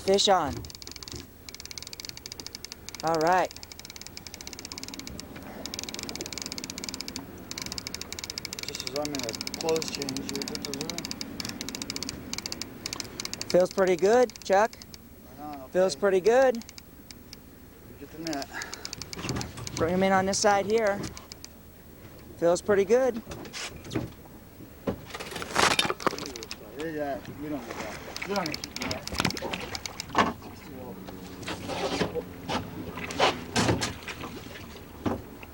fish on. All right. Just as I'm in a clothes change, you put those in. Feels pretty good, Chuck. Right on, okay. Feels pretty good. Get the net. Bring him in on this side here. Feels pretty good. Yeah, we don't need that. We don't need to keep that.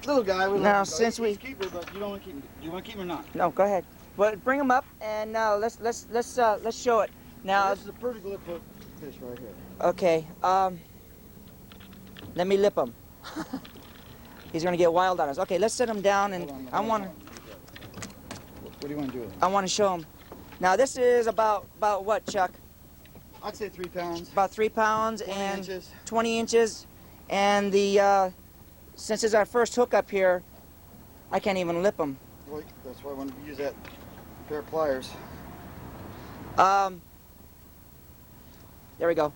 Little guy, we Now, like since we keep her, but you don't want to keep him. Do you want to keep him or not? no, go ahead. But bring him up and let's show it. Now, this is a perfect lip hook fish right here. okay. Let me lip him. He's gonna get wild on us. Okay, let's set him down and Hold on, I want to. What do you want to do with him? I want to show him. Now this is about what, Chuck? I'd say 3 pounds. About 3 pounds 20 and inches. 20 inches. And the since it's our first hookup here, I can't even lip him. Well, that's why I want to use that pair of pliers. There we go.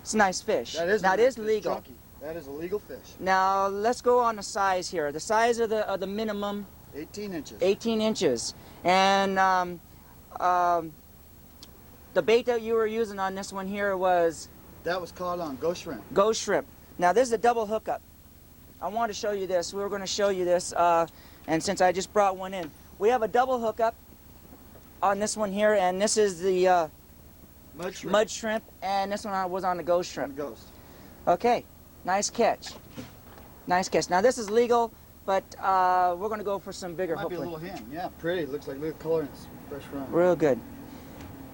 It's a nice fish. That is now it is it's legal. chunky. That is a legal fish. Now let's go on the size here. The size of the minimum. 18 inches. 18 inches. And the bait that you were using on this one here was? That was caught on ghost shrimp. Ghost shrimp. Now this is a double hookup. I wanted to show you this. We were going to show you this, and since I just brought one in, we have a double hookup on this one here, and this is the mud shrimp, and this one was on the ghost shrimp. Ghost. Okay, nice catch. Nice catch. Now this is legal, but we're going to go for some bigger hook. Might be a little hen. Yeah, pretty. Looks like little color and it's fresh run. Real good.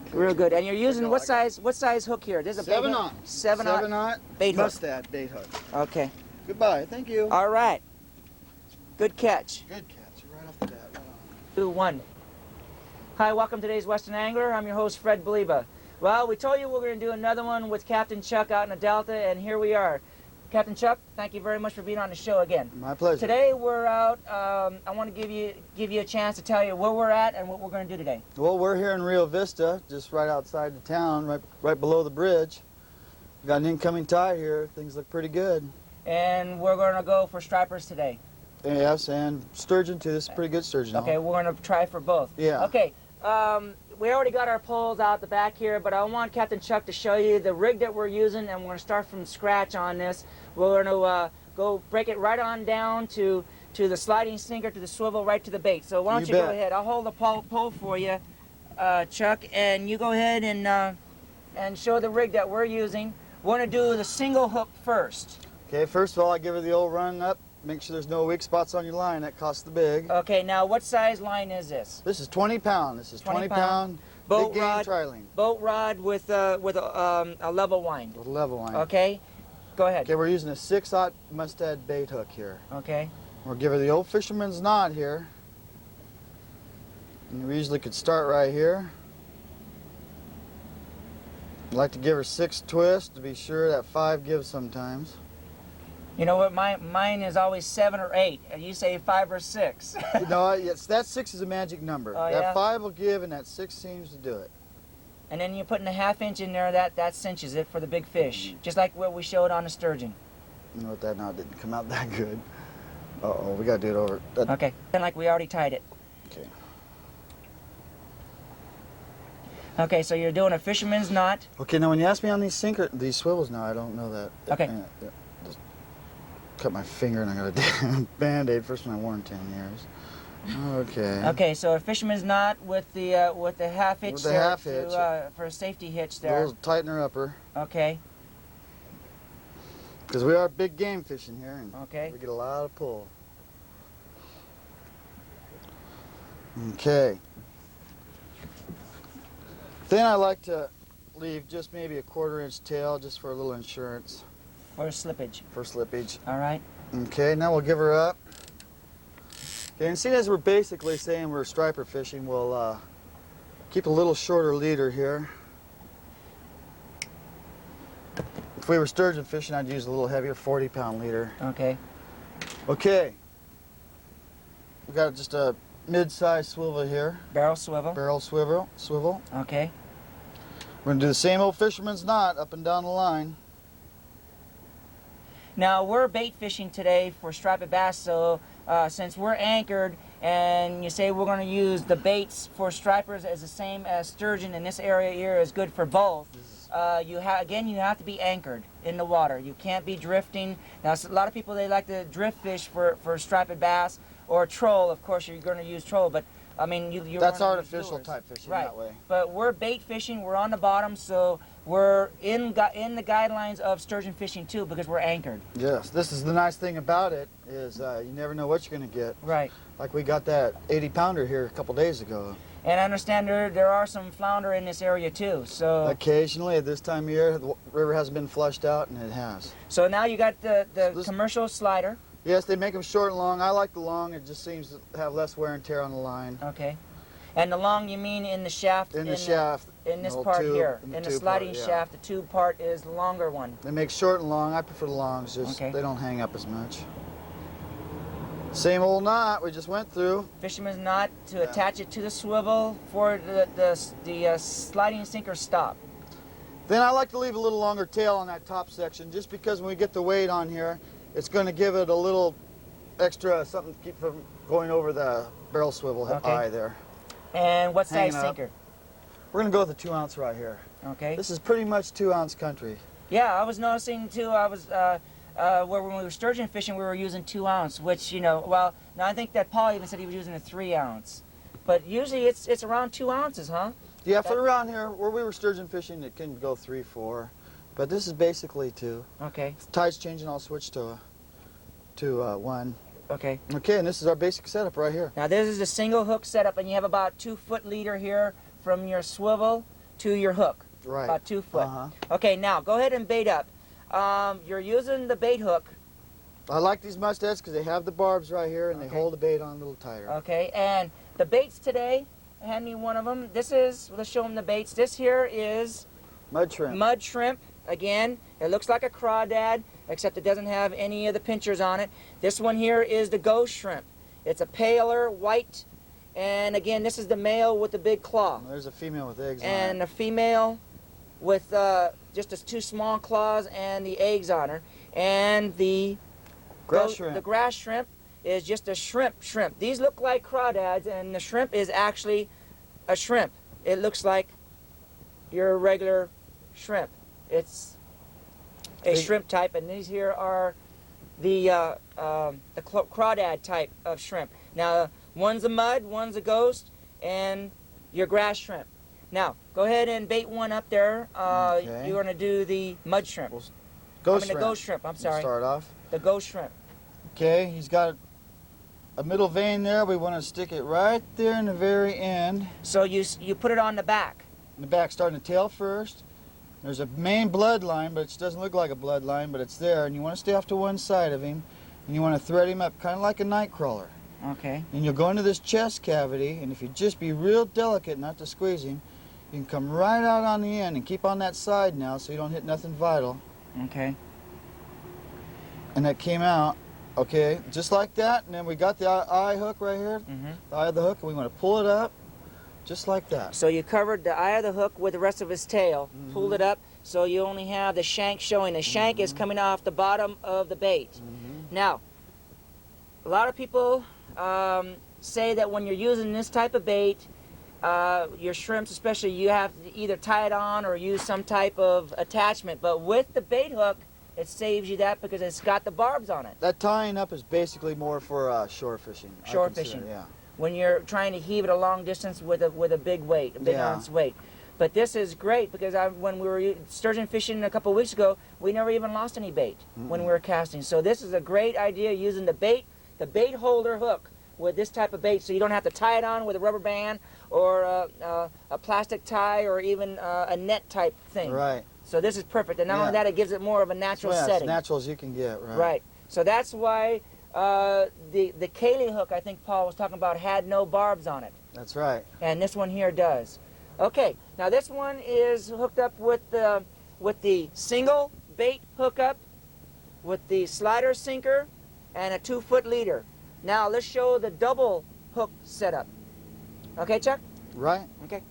Okay. Real good. And you're using what size hook here? This is a 7/0. 7/0 bait hook. Mustad bait hook. Okay. Goodbye. Thank you. All right. Good catch. Good catch. Right off the bat. Right on. 2, 1. Hi, welcome to today's Western Angler. I'm your host, Fred Boliba. Well, we told you we're going to do another one with Captain Chuck out in the Delta, and here we are. Captain Chuck, thank you very much for being on the show again. My pleasure. Today we're out. I want to give you a chance to tell you where we're at and what we're going to do today. Well, we're here in Rio Vista, just right outside the town, right below the bridge. We got an incoming tide here. Things look pretty good. And we're going to go for stripers today. Yes, and sturgeon too. This is pretty good sturgeon. Okay, we're going to try for both. Yeah. Okay. We already got our poles out the back here, but I want Captain Chuck to show you the rig that we're using, and we're going to start from scratch on this. We're going to go break it right on down to the sliding sinker, to the swivel, right to the bait. So why don't you go ahead? I'll hold the pole for you, Chuck, and you go ahead and show the rig that we're using. We're going to do the single hook first. Okay, first of all, I give her the old run up. Make sure there's no weak spots on your line. That costs the big. Okay, now what size line is this? This is 20 pound. This is 20 pound boat big rod, game trilene. Boat rod with a level wind. With a level line. Okay, go ahead. Okay, we're using a 6/0 Mustad bait hook here. Okay. We'll give her the old fisherman's knot here. And we usually could start right here. I like to give her 6 twists to be sure that 5 gives sometimes. You know what? Mine is always 7 or 8, and you say 5 or 6. No, yes, that 6 is a magic number. Oh, that yeah? 5 will give, and that 6 seems to do it. And then you're putting a 1/2 inch in there. That cinches it for the big fish, just like what we showed on the sturgeon. You know what? That knot didn't come out that good. Uh-oh, we got to do it over. Okay, and like we already tied it. Okay. Okay, so you're doing a fisherman's knot. Okay, now when you ask me on these swivels now, I don't know that. Okay. Just cut my finger and I got a Band-Aid. First one I wore in 10 years. Okay. Okay, so a fisherman's knot with the 1/2 hitch With the there 1/2 hitch. for a safety hitch there. Those tighten her upper. Okay. Because we are big game fishing here, and Okay. we get a lot of pull. Okay. Then I like to leave just maybe a 1/4 inch tail just for a little insurance. For slippage. For slippage. All right. Okay, now we'll give her up. Okay, and seeing as we're basically saying we're striper fishing, we'll keep a little shorter leader here. If we were sturgeon fishing, I'd use a little heavier 40-pound leader. Okay. Okay. We got just a mid-sized swivel here. Barrel swivel. Barrel swivel. Okay. We're going to do the same old fisherman's knot up and down the line. Now we're bait fishing today for striped bass, so since we're anchored and you say we're going to use the baits for stripers as the same as sturgeon in this area here is good for both, you have to be anchored in the water. You can't be drifting. Now a lot of people, they like to drift fish for striped bass or troll. Of course you're going to use troll, but I mean you're that's artificial type fishing, right, that way. But we're bait fishing, we're on the bottom, so we're in the guidelines of sturgeon fishing too, because we're anchored. Yes, this is the nice thing about it, is you never know what you're going to get. Right. Like we got that 80-pounder here a couple days ago. And I understand there are some flounder in this area too. So occasionally at this time of year, the river hasn't been flushed out, and it has. So now you got the commercial slider. Yes, they make them short and long. I like the long. It just seems to have less wear and tear on the line. Okay. And the long, you mean in the shaft? In the shaft. In this part tube, here. In the sliding part, yeah. shaft, the tube part is the longer one. They make short and long. I prefer the longs, just they don't hang up as much. Same old knot we just went through. Fisherman's knot to attach it to the swivel for the sliding sinker stop. Then I like to leave a little longer tail on that top section, just because when we get the weight on here, it's going to give it a little extra something to keep from going over the barrel swivel eye there. And what size sinker? We're going to go with a 2-ounce right here. Okay. This is pretty much 2-ounce country. Yeah, I was noticing too. I was when we were sturgeon fishing, we were using 2-ounce, which well, now I think that Paul even said he was using a 3-ounce, but usually it's around 2 ounces, huh? Yeah, for around here where we were sturgeon fishing, it can go 3, 4, but this is basically 2. Okay. If the tide's changing, I'll switch to 1. Okay. Okay, and this is our basic setup right here. Now this is a single hook setup, and you have about 2-foot leader here from your swivel to your hook. Right. About 2 foot. Okay, now go ahead and bait up. You're using the bait hook. I like these mustaches because they have the barbs right here, and they hold the bait on a little tighter. Okay, and the baits today, hand me one of them. This is, let's show them the baits. This here is mud shrimp. Mud shrimp. Again, it looks like a crawdad, except it doesn't have any of the pinchers on it. This one here is the ghost shrimp. It's a paler white, and again, this is the male with the big claw. There's a female with eggs on it. And a female with just the 2 small claws and the eggs on her. And the grass shrimp. The grass shrimp is just a shrimp. These look like crawdads, and the shrimp is actually a shrimp. It looks like your regular shrimp. It's a shrimp type, and these here are the crawdad type of shrimp. Now, one's a mud, one's a ghost, and your grass shrimp. Now, go ahead and bait one up there. You're going to do the mud shrimp. Ghost shrimp. The ghost shrimp, I'm sorry. Start off. The ghost shrimp. Okay, he's got a middle vein there. We want to stick it right there in the very end. So you put it on the back. In the back, starting the tail first. There's a main bloodline, but it doesn't look like a bloodline, but it's there. And you want to stay off to one side of him, and you want to thread him up kind of like a night crawler. Okay. And you'll go into this chest cavity, and if you just be real delicate not to squeeze him, you can come right out on the end and keep on that side now so you don't hit nothing vital. Okay. And that came out, okay, just like that. And then we got the eye hook right here, the eye of the hook, and we want to pull it up just like that. So you covered the eye of the hook with the rest of his tail, pulled it up, so you only have the shank showing. The shank is coming off the bottom of the bait. Now, a lot of people say that when you're using this type of bait, your shrimps especially, you have to either tie it on or use some type of attachment. But with the bait hook, it saves you that because it's got the barbs on it. That tying up is basically more for shore fishing. Shore fishing. Yeah. When you're trying to heave it a long distance with a big weight, a big ounce weight. But this is great because when we were sturgeon fishing a couple of weeks ago, we never even lost any bait when we were casting. So this is a great idea, using the bait holder hook with this type of bait, so you don't have to tie it on with a rubber band or a plastic tie or even a net type thing. Right. So this is perfect, and not only that, it gives it more of a natural setting. As natural as you can get, right? Right. So that's why the Kaylee hook, I think Paul was talking about, had no barbs on it. That's right. And this one here does. Okay. Now this one is hooked up with the single bait hookup, with the slider sinker, and a 2-foot leader. Now let's show the double hook setup. Okay, Chuck? Right. Okay.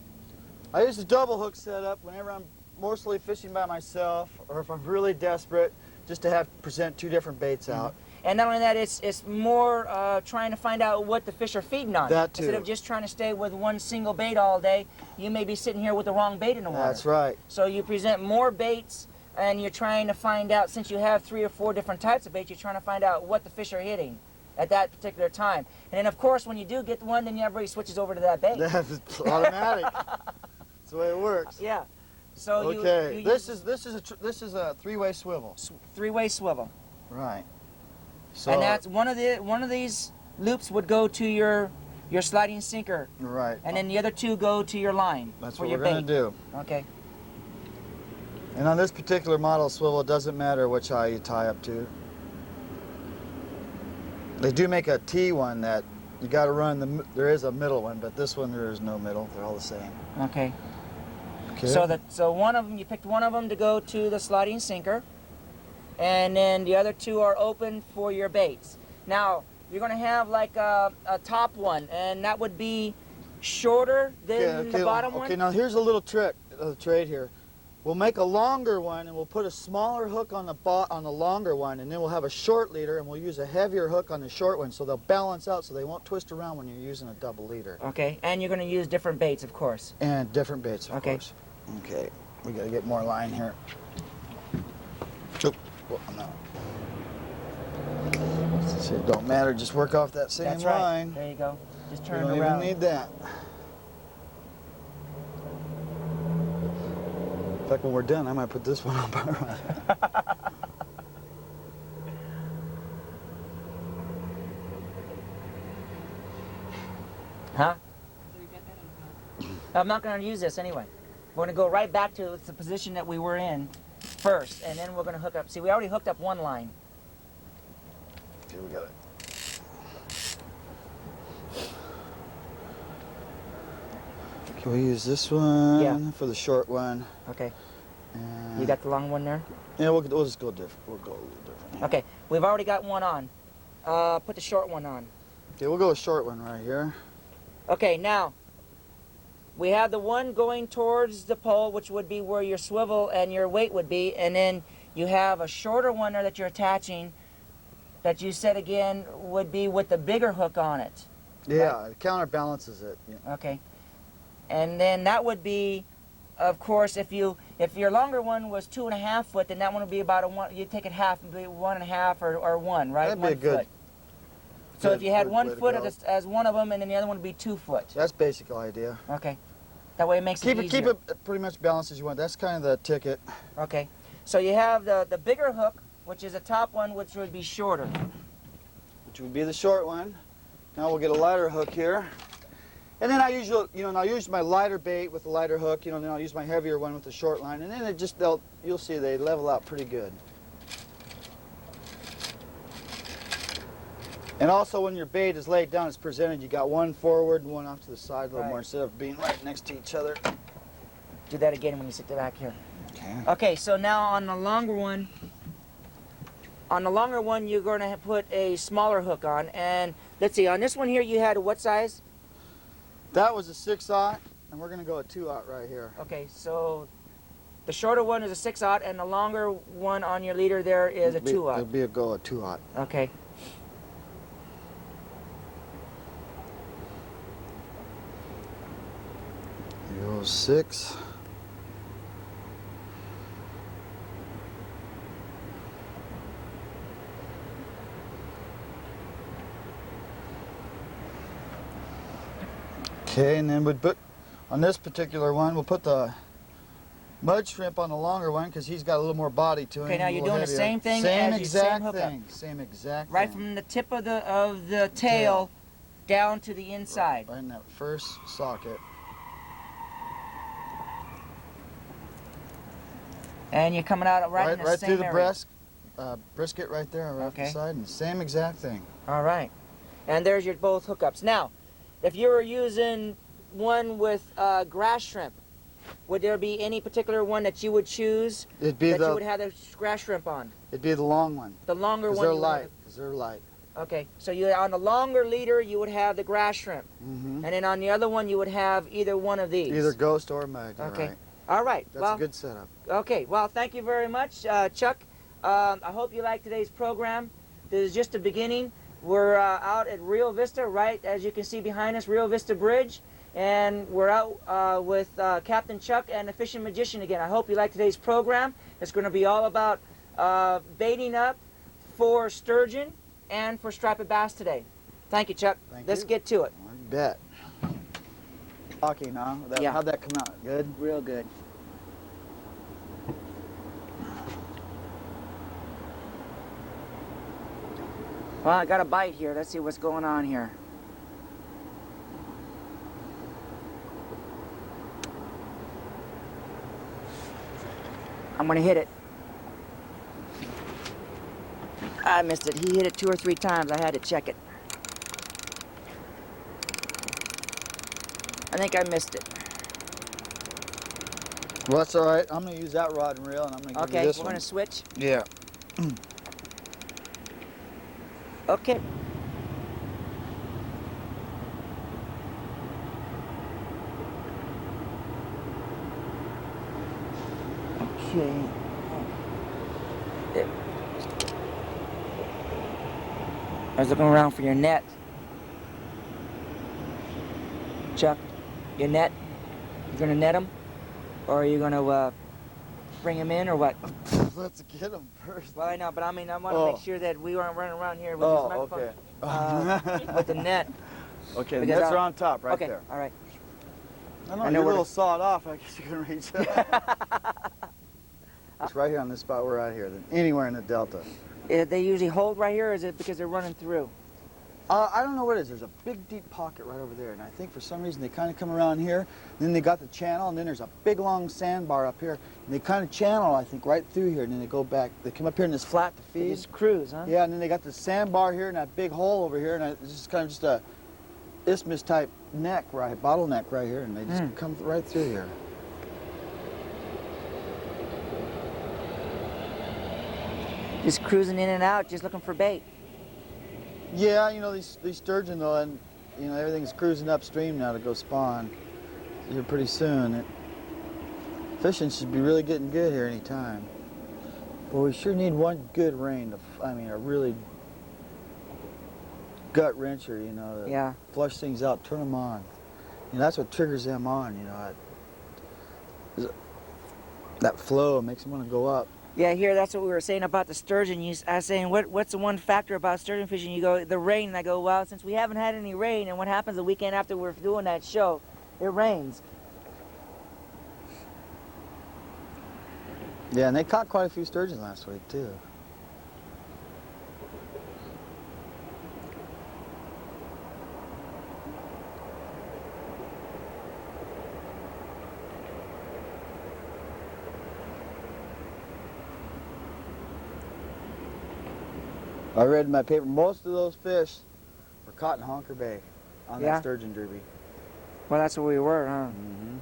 I use a double hook setup whenever I'm mostly fishing by myself, or if I'm really desperate, just to have present two different baits out. And not only that, it's more trying to find out what the fish are feeding on. That too. Instead of just trying to stay with one single bait all day, you may be sitting here with the wrong bait in the water. That's right. So you present more baits, and you're trying to find out, since you have 3 or 4 different types of baits, you're trying to find out what the fish are hitting at that particular time. And then, of course, when you do get one, then everybody switches over to that bait. That's automatic. That's the way it works. Yeah. So okay. you this is a three-way swivel. Three-way swivel. Right. So, and that's one of these loops would go to your sliding sinker. Right. And then the other 2 go to your line. That's for what your we're going to do. Okay. And on this particular model swivel, it doesn't matter which eye you tie up to. They do make a T one that you got to run there is a middle one, but this one there is no middle. They're all the same. Okay. Okay. So one of them, you picked one of them to go to the sliding sinker, and then the other 2 are open for your baits. Now you're going to have like a top one, and that would be shorter than the bottom one. Okay, now here's a little trick of the trade here. We'll make a longer one, and we'll put a smaller hook on the longer one, and then we'll have a short leader, and we'll use a heavier hook on the short one, so they'll balance out, so they won't twist around when you're using a double leader. Okay, and you're going to use different baits, of course. And different baits, of course. Okay, we got to get more line here. Oop. Well, no. See, it don't matter. Just work off that same That's right. line. There you go. Just You turn don't it around. even need that. In fact, when we're done, I might put this one on. Huh? I'm not going to use this anyway. We're going to go right back to the position that we were in first, and then we're going to hook up. See, we already hooked up one line. Okay, we got it. Can we use this one for the short one? Okay. And You got the long one there? yeah, we'll just go different. We'll go a little different. Here. Okay, we've already got one on. Put the short one on. Okay, we'll go a short one right here. Okay, now, we have the one going towards the pole, which would be where your swivel and your weight would be, and then you have a shorter one there that you're attaching that you said again would be with the bigger hook on it. Yeah, Right? it counterbalances it. Yeah. Okay. And then that would be, of course, if your longer one was 2.5 foot, then that one would be about you take it half and be 1.5 or 1, right? That'd be a good. So if you had good 1 way to foot go. as one of them, and then the other one would be 2 foot. That's basic idea. Okay. That way it makes it easier. Keep it pretty much balanced as you want. That's kind of the ticket. Okay. So you have the bigger hook, which is a top one, which would be shorter. Which would be the short one. Now we'll get a lighter hook here. And then I usually, I'll use my lighter bait with the lighter hook, then I'll use my heavier one with the short line, and then you'll see they level out pretty good. And also when your bait is laid down, it's presented, you got one forward and one off to the side a little more instead of being right next to each other. Do that again when you sit back here. Okay. Okay, so now on the longer one, you're going to put a smaller hook on, and let's see, on this one here you had what size? That was a 6/0, and we're going to go a 2/0 right here. Okay, so the shorter one is a 6/0, and the longer one on your leader there is a 2/0. It'll be a 2/0. Okay. Here goes 6. Okay, and then we'd put, on this particular one, we'll put the mud shrimp on the longer one because he's got a little more body to him. Okay, now you're doing the same thing same as exact your same thing. Same exact right thing. from the tip of the tail down to the inside. Right in that first socket. And you're coming out right in the right same through the area. brisket right there, right off the side, and same exact thing. All right. And there's your both hookups. Now, if you were using one with grass shrimp, would there be any particular one that you would choose It'd be that you would have the grass shrimp on? It'd be the long one. The longer one. Because they're light. Okay, so you on the longer leader you would have the grass shrimp, and then on the other one you would have either one of these. Either ghost or mud. Okay. Right. All right. That's well, a good setup. Okay. Well, thank you very much, Chuck. I hope you liked today's program. This is just the beginning. We're out at Rio Vista, right as you can see behind us, Rio Vista Bridge, and we're out with Captain Chuck and the Fishing Magician again. I hope you liked today's program. It's going to be all about baiting up for sturgeon and for striped bass today. Thank you, Chuck. Let's get to it. I bet. Talking, huh? Yeah. How'd that come out? Good? Real good. Well, I got a bite here. Let's see what's going on here. I'm going to hit it. I missed it. He hit it 2 or 3 times. I had to check it. I think I missed it. Well, that's all right. I'm going to use that rod and reel, and I'm going to give you Okay, this we're one. going to switch. Yeah. Okay. Okay. I was looking around for your net. Chuck, your net? You gonna net them? Or are you gonna bring them in or what? Let's get them first. Well, I know, but I mean, I want to make sure that we aren't running around here with this microphone with the net. Okay, the Because nets are on top right okay, there. all right. I know, you're a little sawed off. I guess you can reach that. It's right here on this spot we're at here, anywhere in the Delta. They usually hold right here, or is it because they're running through? I don't know what it is. There's a big deep pocket right over there, and I think for some reason they kind of come around here, and then they got the channel, and then there's a big long sandbar up here, and they kind of channel, I think, right through here, and then they go back. They come up here in this flat to feed. They just cruise, huh? Yeah, and then they got the sandbar here and that big hole over here, and it's just kind of just a isthmus type neck, right, bottleneck right here, and they just come right through here. Just cruising in and out, just looking for bait. Yeah, you know, these sturgeon though, and you know, everything's cruising upstream now to go spawn here pretty soon. Fishing should be really getting good here any time. Well, we sure need one good rain I mean, a really gut wrencher, you know, to flush things out, turn them on. You know, that's what triggers them on, you know, that flow makes them want to go up. Yeah, here, that's what we were saying about the sturgeon. I was saying, what's the one factor about sturgeon fishing? You go, the rain, and I go, well, since we haven't had any rain, and what happens the weekend after we're doing that show, it rains. Yeah, and they caught quite a few sturgeon last week, too. I read in my paper, most of those fish were caught in Honker Bay on that sturgeon derby. Well, that's where we were, huh? Mm-hmm.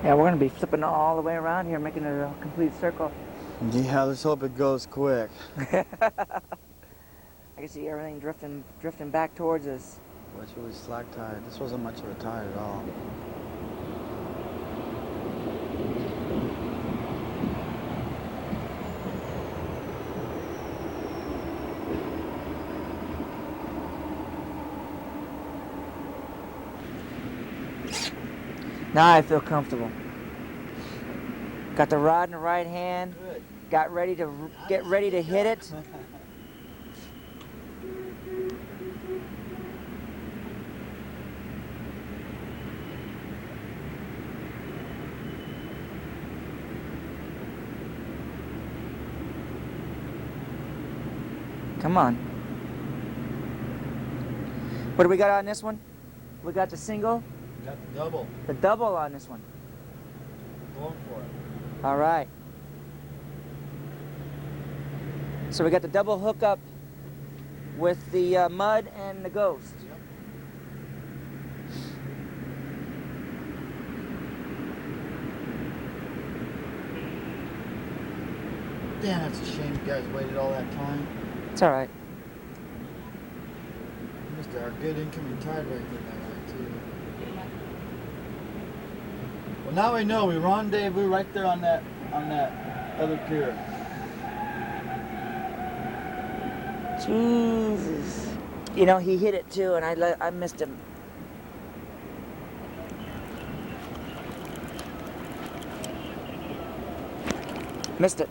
Yeah, we're going to be flipping all the way around here, making it a complete circle. Yeah, let's hope it goes quick. I can see everything drifting back towards us. Well, it's really slack tide. This wasn't much of a tide at all. Now I feel comfortable. Got the rod in the right hand. Good. Get ready to hit it. Come on. What do we got on this one? We got the single. We got the double. The double on this one. Going for it. All right. So we got the double hookup with the mud and the ghost. Yep. Damn, that's a shame you guys waited all that time. It's all right. Missed our good incoming tide right there, too. Well, now we know. We rendezvous right there on that other pier. Jesus. You know, he hit it too, and I missed him. Missed it.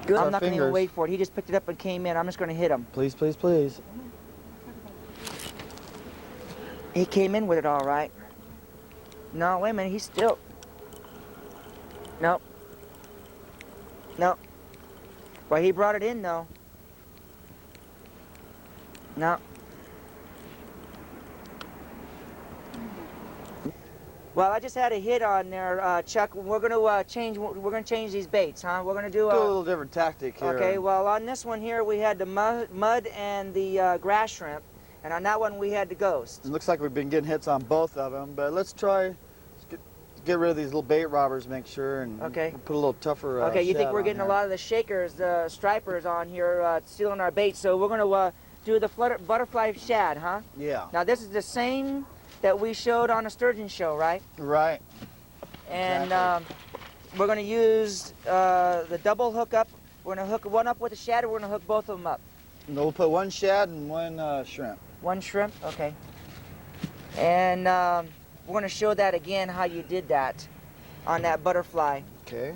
Good. I'm not going to even wait for it. He just picked it up and came in. I'm just going to hit him. Please, please, please. He came in with it all right. No, wait a minute. He's still... Nope. Nope. Well, he brought it in, though. No. Well, I just had a hit on there, Chuck. We're gonna change. We're gonna change these baits, huh? We're gonna do a little different tactic here. Okay. Well, on this one here, we had the mud and the grass shrimp, and on that one we had the ghost. It looks like we've been getting hits on both of them, but let's get rid of these little bait robbers, make sure, and put a little tougher. Okay. You think we're getting a lot of the shakers, the stripers on here stealing our bait? So we're gonna do the butterfly shad, huh? Yeah. Now this is the same that we showed on a sturgeon show, right? Right. And exactly. We're going to use the double hookup. We're going to hook one up with a shad, and we're going to hook both of them up. And we'll put one shad and one shrimp. One shrimp? Okay. And we're going to show that again, how you did that on that butterfly. Okay.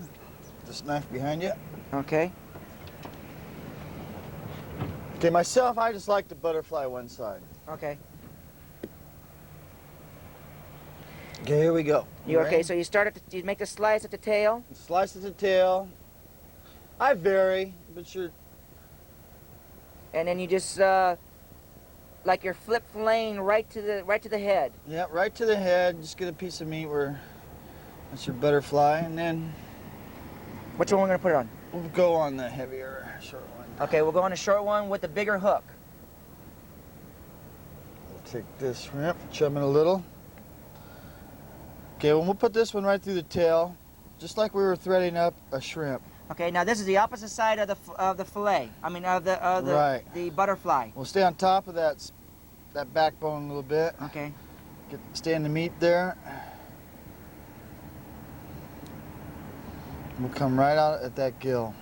This knife behind you. Okay. Okay, myself, I just like the butterfly one side. Okay. Okay, here we go. Okay, so you you make the slice at the tail? Slice at the tail. I vary, but you're... And then you just, like you're flip filleting right to the head. Yeah, right to the head. Just get a piece of meat that's your butterfly, and then... Which one we're going to put it on? We'll go on the heavier, short one. Okay, we'll go on the short one with the bigger hook. We'll take this shrimp, chum it a little. Okay, well, we'll put this one right through the tail, just like we were threading up a shrimp. Okay, now this is the opposite side of the fillet. I mean, of the the butterfly. We'll stay on top of that backbone a little bit. Okay. Stay in the meat there. We'll come right out at that gill.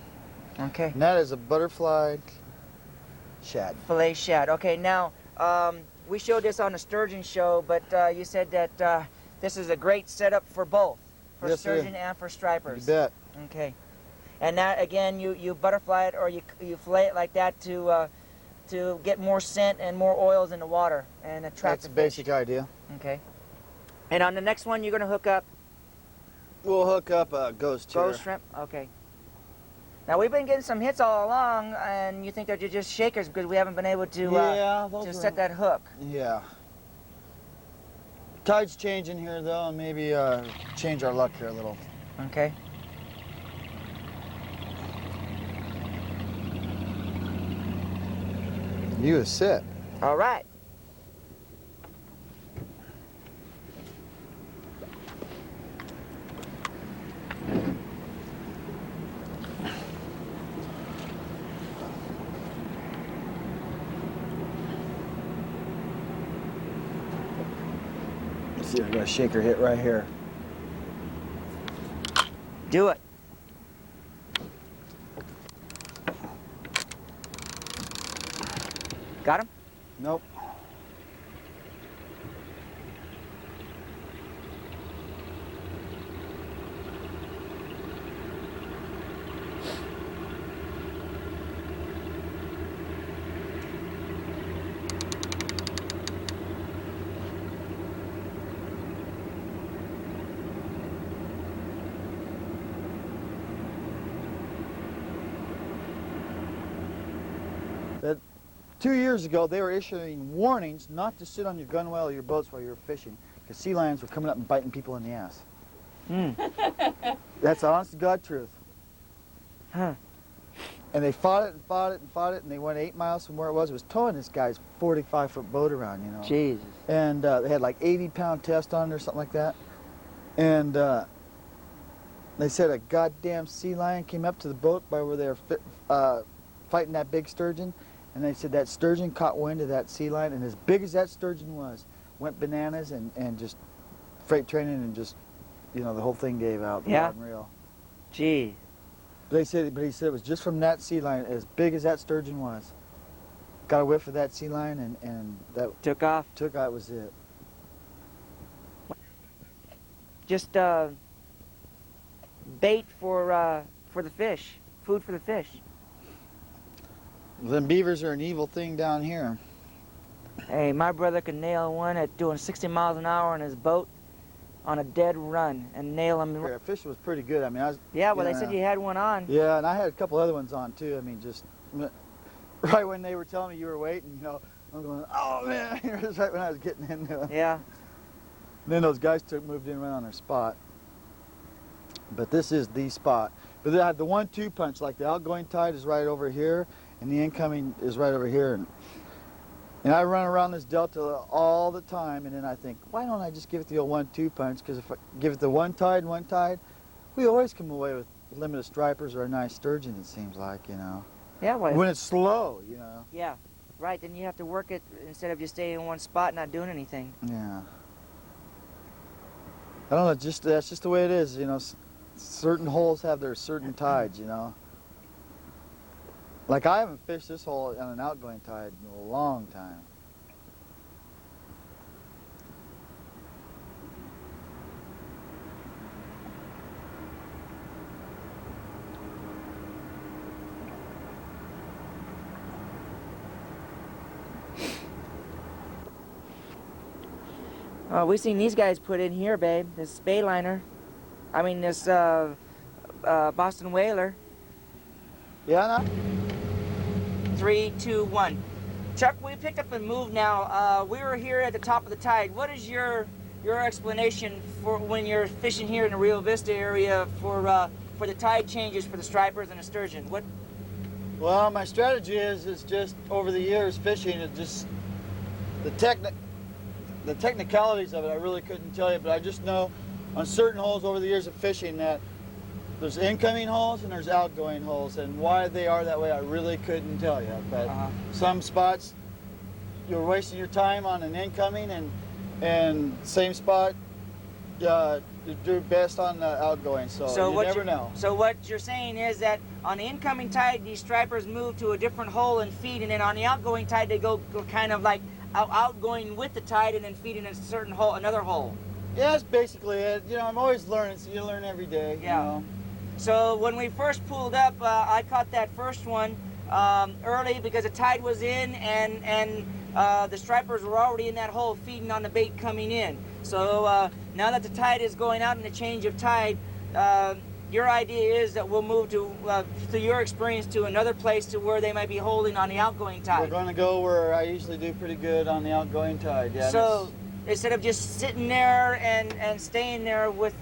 Okay. And that is a butterfly shad. Fillet shad. Okay, now we showed this on a sturgeon show, but you said that this is a great setup for both, for sturgeon and for stripers. You bet. Okay. And that again, you butterfly it or you fillet it like that to get more scent and more oils in the water and attract. That's the basic idea. Okay. And on the next one, you're going to hook up. We'll hook up a ghost here. Ghost shrimp. Okay. Now we've been getting some hits all along, and you think they're just shakers because we haven't been able to set that hook. Yeah. Tide's changing here though, and maybe change our luck here a little. Okay. You is set. All right. Let's see if I got a shaker hit right here. Do it. Got him? Nope. That 2 years ago, they were issuing warnings not to sit on your gunwale or your boats while you were fishing, because sea lions were coming up and biting people in the ass. That's the honest to God truth. Huh. And they fought it and fought it and fought it, and they went 8 miles from where it was. It was towing this guy's 45-foot boat around, you know. Jesus. And they had like 80-pound test on it or something like that. And They said a goddamn sea lion came up to the boat by where they were fighting that big sturgeon, and they said that sturgeon caught wind of that sea lion, and as big as that sturgeon was, went bananas and just freight training and just, you know, the whole thing gave out. The rod and reel. Gee. But he said it was just from that sea lion, as big as that sturgeon was. Got a whiff of that sea lion and that Took off. That was it. Just bait for the fish, food for the fish. Them beavers are an evil thing down here. Hey, my brother could nail one at doing 60 miles an hour on his boat on a dead run and nail him. Yeah, fish was pretty good. I mean, Yeah, well, they said you had one on. Yeah, and I had a couple other ones on too. I mean, just right when they were telling me you were waiting, you know, I'm going, oh man, it was right when I was getting into it. Yeah. And then those guys moved in right on their spot. But this is the spot. But they had the 1-2 punch, like the outgoing tide is right over here, and the incoming is right over here. And I run around this delta all the time, and then I think, why don't I just give it the old 1-2 punch? Because if I give it the one tide, we always come away with limited stripers or a nice sturgeon, it seems like, you know. Yeah, well. When it's slow, you know. Yeah, right. Then you have to work it instead of just staying in one spot and not doing anything. Yeah. I don't know, that's just the way it is, you know. Certain holes have their certain tides, you know. Like I haven't fished this hole on an outgoing tide in a long time. Oh, we've seen these guys put in here, babe. This bayliner. I mean, this Boston whaler. Yeah, no? 3, 2, 1. Chuck, we picked up and moved now. We were here at the top of the tide. What is your explanation for when you're fishing here in the Rio Vista area for the tide changes for the stripers and the sturgeon? What? Well, my strategy is just over the years fishing, it just the technicalities of it I really couldn't tell you, but I just know on certain holes over the years of fishing that there's incoming holes and there's outgoing holes, and why they are that way I really couldn't tell you. But some spots you're wasting your time on an incoming, and same spot you do best on the outgoing, so you never know. So what you're saying is that on the incoming tide these stripers move to a different hole and feed, and then on the outgoing tide they go kind of like outgoing with the tide and then feed in a certain hole, another hole. Yeah, that's basically it. You know, I'm always learning, so you learn every day. Yeah. You know? So when we first pulled up, I caught that first one early because the tide was in, and the stripers were already in that hole feeding on the bait coming in. So now that the tide is going out and the change of tide, your idea is that we'll move to, through your experience, to another place to where they might be holding on the outgoing tide. We're going to go where I usually do pretty good on the outgoing tide. Yeah. So instead of just sitting there and staying there with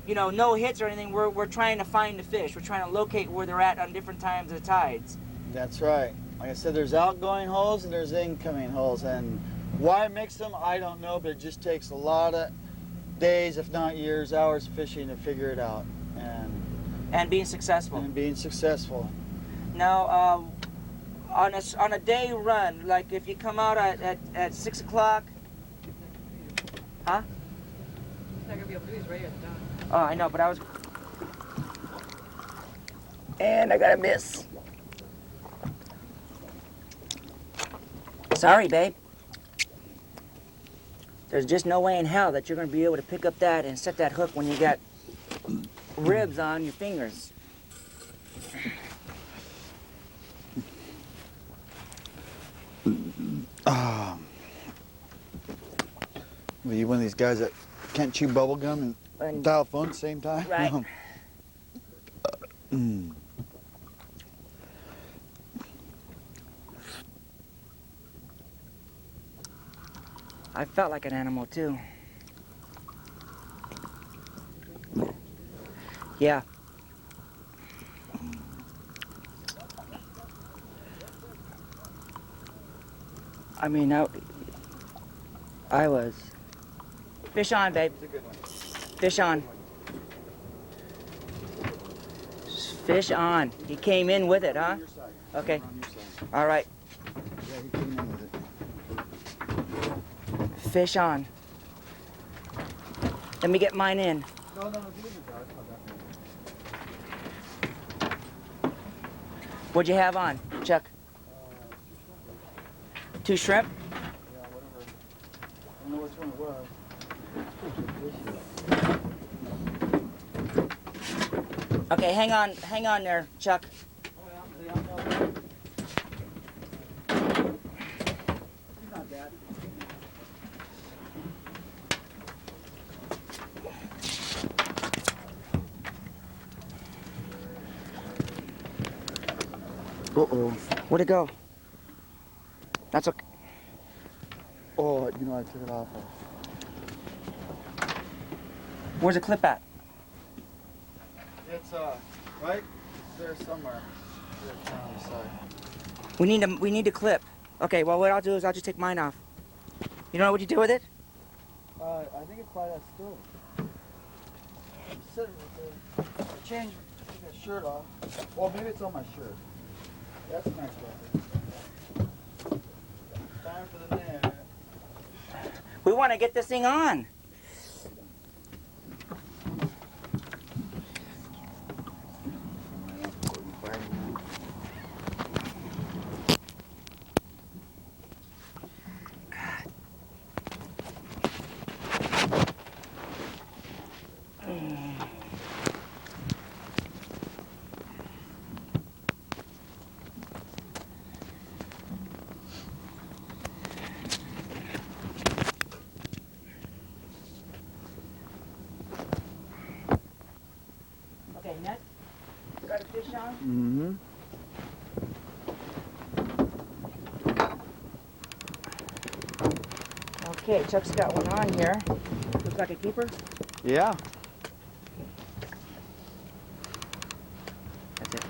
you know, no hits or anything, we're trying to find the fish. We're trying to locate where they're at on different times of the tides. That's right. Like I said, there's outgoing holes and there's incoming holes, and why mix them, I don't know, but it just takes a lot of days, if not years, hours of fishing to figure it out. And being successful. And being successful. Now, on a day run, like if you come out at 6 o'clock, huh? He's not gonna be able to do his radio at the time. Oh, I know, but I was... And I got a miss. Sorry, babe. There's just no way in hell that you're going to be able to pick up that and set that hook when you got ribs on your fingers. Were you one of these guys that can't chew bubble gum and dial phone at the same time? Right. I felt like an animal too. Yeah. I mean, I was. Fish on, babe. Fish on. Fish on. He came in with it, huh? On your side. Okay. On your side. All right. Yeah, he came in with it. Fish on. Let me get mine in. No, no, no, give me the dog. What'd you have on, Chuck? 2 shrimp? Yeah, whatever. I don't know which one it was. Okay, hang on there, Chuck. Not bad. Uh-oh. Where'd it go? That's okay. Oh, you know, I took it off. Where's the clip at? It's, right there somewhere. There, on the side. We need to clip. Okay, well what I'll do is I'll just take mine off. You know what you do with it? I think it's by that stove. I'm sitting right there. I changed my shirt off. Well, maybe it's on my shirt. That's a nice record. Time for the net. We want to get this thing on. Okay, net. Got a fish on? Mm-hmm. Okay, Chuck's got one on here. Looks like a keeper. Yeah. That's it.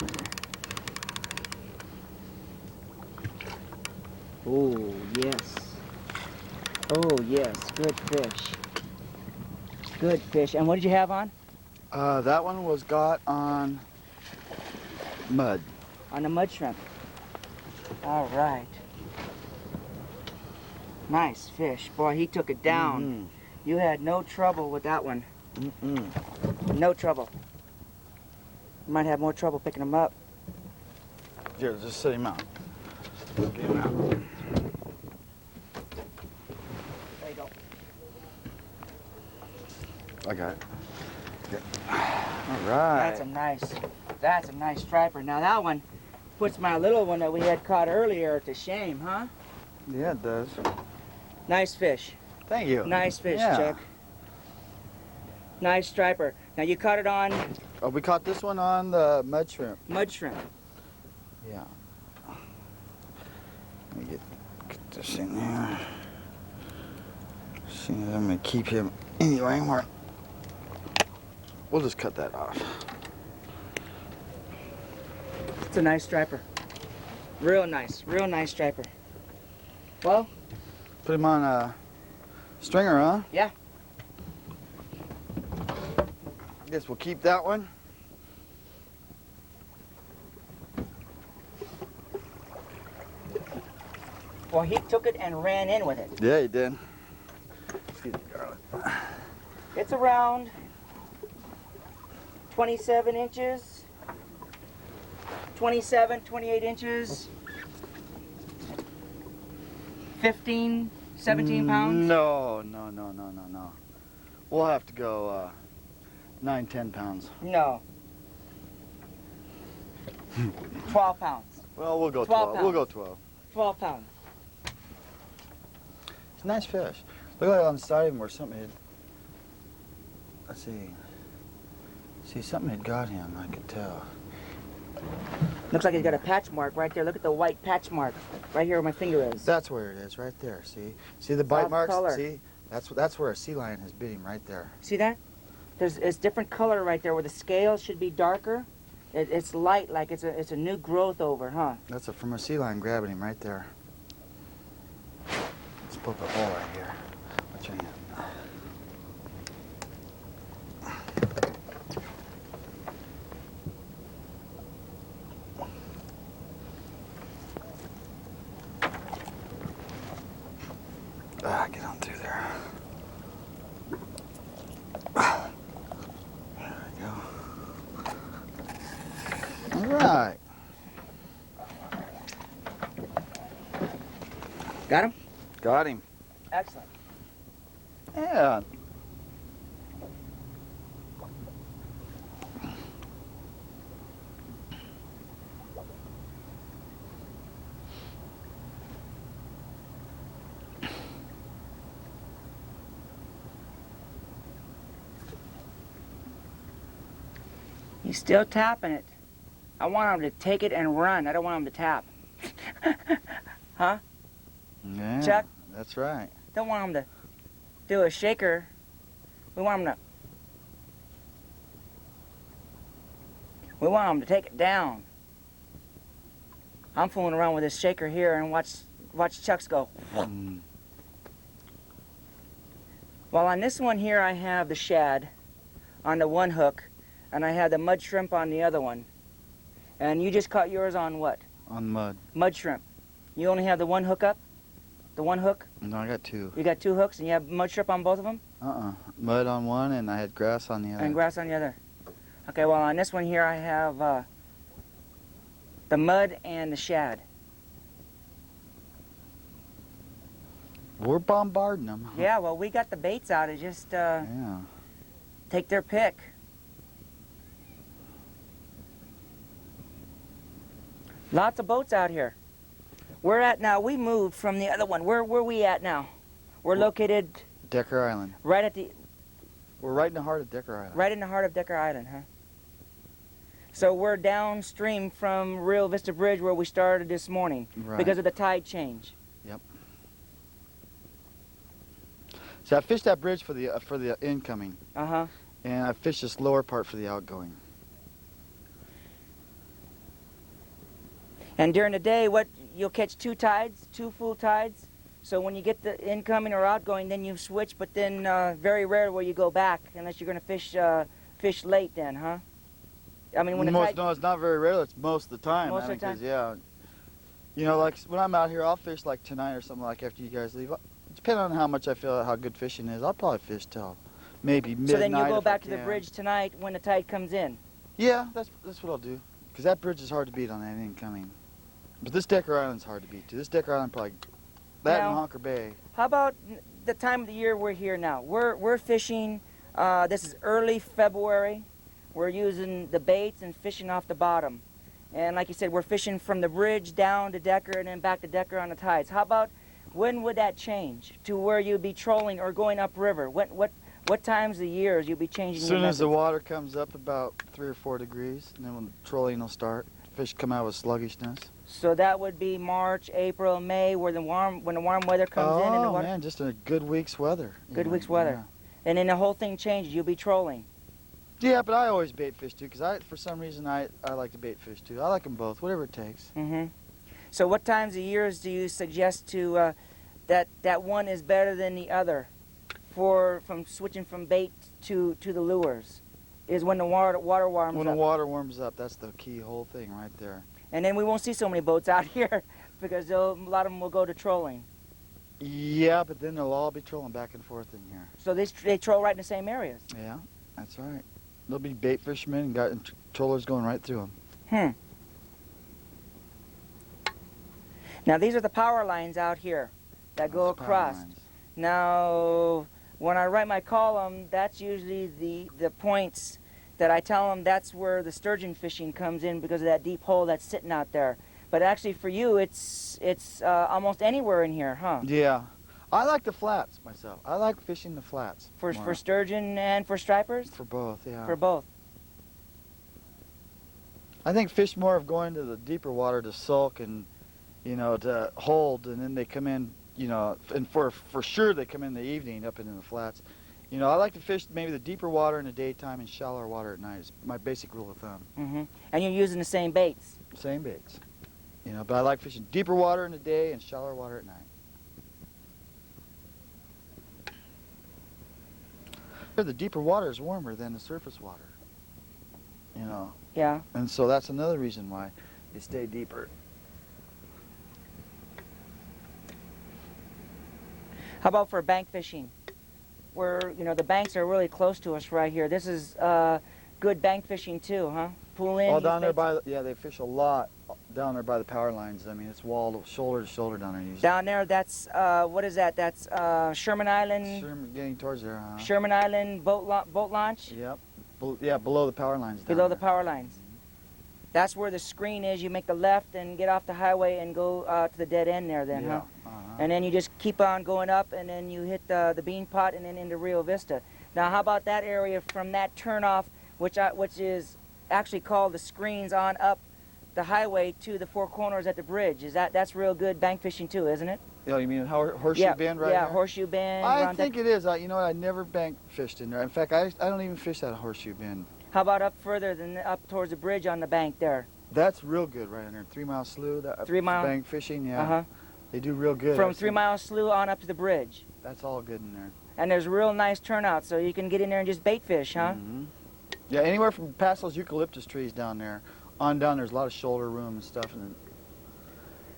Oh, yes. Oh, yes. Good fish. Good fish. And what did you have on? That one was got on mud. On the mud shrimp. All right. Nice fish. Boy, he took it down. You had no trouble with that one. No trouble. You might have more trouble picking him up. Here, just set him out. Get him out. There you go. I got it. All right. That's a nice striper. Now that one puts my little one that we had caught earlier to shame, huh? Yeah, it does. Nice fish. Thank you. Nice fish, Yeah. Chuck. Nice striper. Now you caught it on Oh, we caught this one on the mud shrimp. mud shrimp. Yeah. Let me get this in there. See, I'm gonna keep him anyway. We'll just cut that off. It's a nice striper. Real nice striper. Well, Put him on a stringer, huh? yeah. Guess we'll keep that one. Well, he took it and ran in with it. Yeah, he did. Excuse me, darling. It's around 27 inches. 27, 28 inches. 15, 17 pounds. No. We'll have to go 9, 10 pounds. No. 12 pounds. Well, we'll go 12 12. We'll go 12. 12 pounds. It's a nice fish. Look like on the side of him where something had. Let's see. See, something had got him, I could tell. Looks like he's got a patch mark right there. Look at the white patch mark right here where my finger is. That's where it is, right there. See the bite Soft marks? color. See? That's where a sea lion has bit him, right there. See that? It's different color right there where the scales should be darker. It's light, like it's a new growth over, huh? That's from a sea lion grabbing him right there. Let's poke a hole right here. Watch your hand. Right. Got him? Got him. Excellent. Yeah. He's still tapping it. I want him to take it and run. I don't want him to tap. Huh? Yeah. Chuck? That's right. Don't want him to do a shaker. We want him to take it down. I'm fooling around with this shaker here and watch Chuck's go. Mm. Well, on this one here I have the shad on the one hook, and I have the mud shrimp on the other one. And you just caught yours on what? On mud. Mud shrimp. You only have the one hook up? The one hook? No, I got two. You got two hooks and you have mud shrimp on both of them? Mud on one and I had grass on the other. And grass on the other. Okay, well on this one here I have the mud and the shad. We're bombarding them. Yeah, well we got the baits out. It just Yeah. take their pick. Lots of boats out here. We're at now, we moved from the other one. Where we at now? We're located Decker Island. right at the, We're right in the heart of Decker Island. right in the heart of Decker Island, huh? So we're downstream from Rio Vista Bridge where we started this morning Right. because of the tide change. So I fished that bridge for the incoming, Uh-huh. and I fished this lower part for the outgoing. And during the day, you'll catch two tides, two full tides. So when you get the incoming or outgoing, then you switch, but then very rare will you go back unless you're going to fish late then, huh? I mean, when the tide... No, it's not very rare. It's most of the time. Most of the time? 'Cause, yeah. You know, like when I'm out here, I'll fish like tonight or something like after you guys leave. Depending on how much I feel how good fishing is, I'll probably fish till maybe midnight. So then you go if I back to the can. bridge tonight when the tide comes in. Yeah, that's what I'll do. Because that bridge is hard to beat on that incoming. But this Decker Island's hard to beat too. This Decker Island probably that Now, and Honker Bay. How about the time of the year we're here now? We're fishing, this is early February. We're using the baits and fishing off the bottom. And like you said, we're fishing from the bridge down to Decker and then back to Decker on the tides. How about, when would that change to where you'd be trolling or going upriver? What times of the years you'd be changing As your soon as the methods? water comes up about 3 or 4 degrees, and then when the trolling will start, fish come out with sluggishness. So that would be March, April, May, when the warm weather comes in and the Oh water. man, just a good week's weather. you Good know, week's weather. And then the whole thing changes. You'll be trolling. Yeah, but I always bait fish too, because for some reason I like to bait fish too. I like them both, whatever it takes. Mm-hmm. So what times of years do you suggest to that one is better than the other from switching from bait to the lures? Is when the water warms When up. the water warms up, that's the key whole thing right there. And then we won't see so many boats out here because a lot of them will go to trolling. Yeah, but then they'll all be trolling back and forth in here. So they troll right in the same areas. Yeah, that's right. There'll be bait fishermen and trollers going right through them. Now these are the power lines out here that go Those power across. lines. Now, when I write my column, that's usually the points that I tell them that's where the sturgeon fishing comes in because of that deep hole that's sitting out there. But actually for you, it's almost anywhere in here, huh? Yeah. I like the flats myself. I like fishing the flats. For more. sturgeon and for stripers? For both, yeah. For both. I think fish more of going to the deeper water to sulk and, you know, to hold, and then they come in, you know, and for sure they come in the evening up into the flats. You know, I like to fish maybe the deeper water in the daytime and shallower water at night. It's my basic rule of thumb. Mm-hmm. And you're using the same baits? Same baits. You know, but I like fishing deeper water in the day and shallower water at night. The deeper water is warmer than the surface water. You know. Yeah. And so that's another reason why they stay deeper. How about for bank fishing? Where, you know, the banks are really close to us right here. This is good bank fishing too, huh? pull in. All use down there baits? by, yeah, they fish a lot down there by the power lines. I mean, it's walled shoulder to shoulder down there usually. Down there, that's, what is that? That's Sherman Island? Sherman, getting towards there, huh? Sherman Island boat launch? Yep. Yeah, below the power lines. Below down the there. power lines. That's where the screen is. You make the left and get off the highway and go to the dead end there then, Yeah. huh? And then you just keep on going up and then you hit the bean pot and then into Rio Vista. Now how about that area from that turnoff, which is actually called the screens on up the highway to the Four Corners at the bridge? That's real good bank fishing too, isn't it? Oh, you mean Horseshoe Bend right Yeah, here? Horseshoe Bend. I think it is. You know what? I never bank fished in there. In fact, I don't even fish that Horseshoe Bend. How about up further than up towards the bridge on the bank there? That's real good right in there. 3 Mile Slough. 3 Mile? Bank fishing, yeah. Uh-huh. They do real good. From 3 Mile Slough on up to the bridge. That's all good in there. And there's real nice turnout, so you can get in there and just bait fish, huh? Mm-hmm. Yeah, anywhere from past those eucalyptus trees down there, on down there's a lot of shoulder room and stuff. And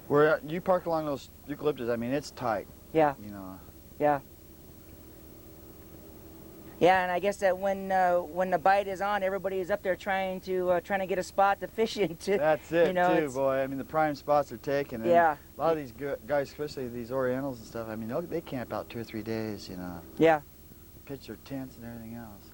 where you park along those eucalyptus, I mean, it's tight. Yeah. You know. Yeah. Yeah, and I guess that when the bite is on, everybody is up there trying to get a spot to fish into. That's it, you know, too, boy. I mean, the prime spots are taken. And yeah. A lot of these guys, especially these Orientals and stuff, I mean, they camp out 2 or 3 days, you know. Yeah. Pitch their tents and everything else.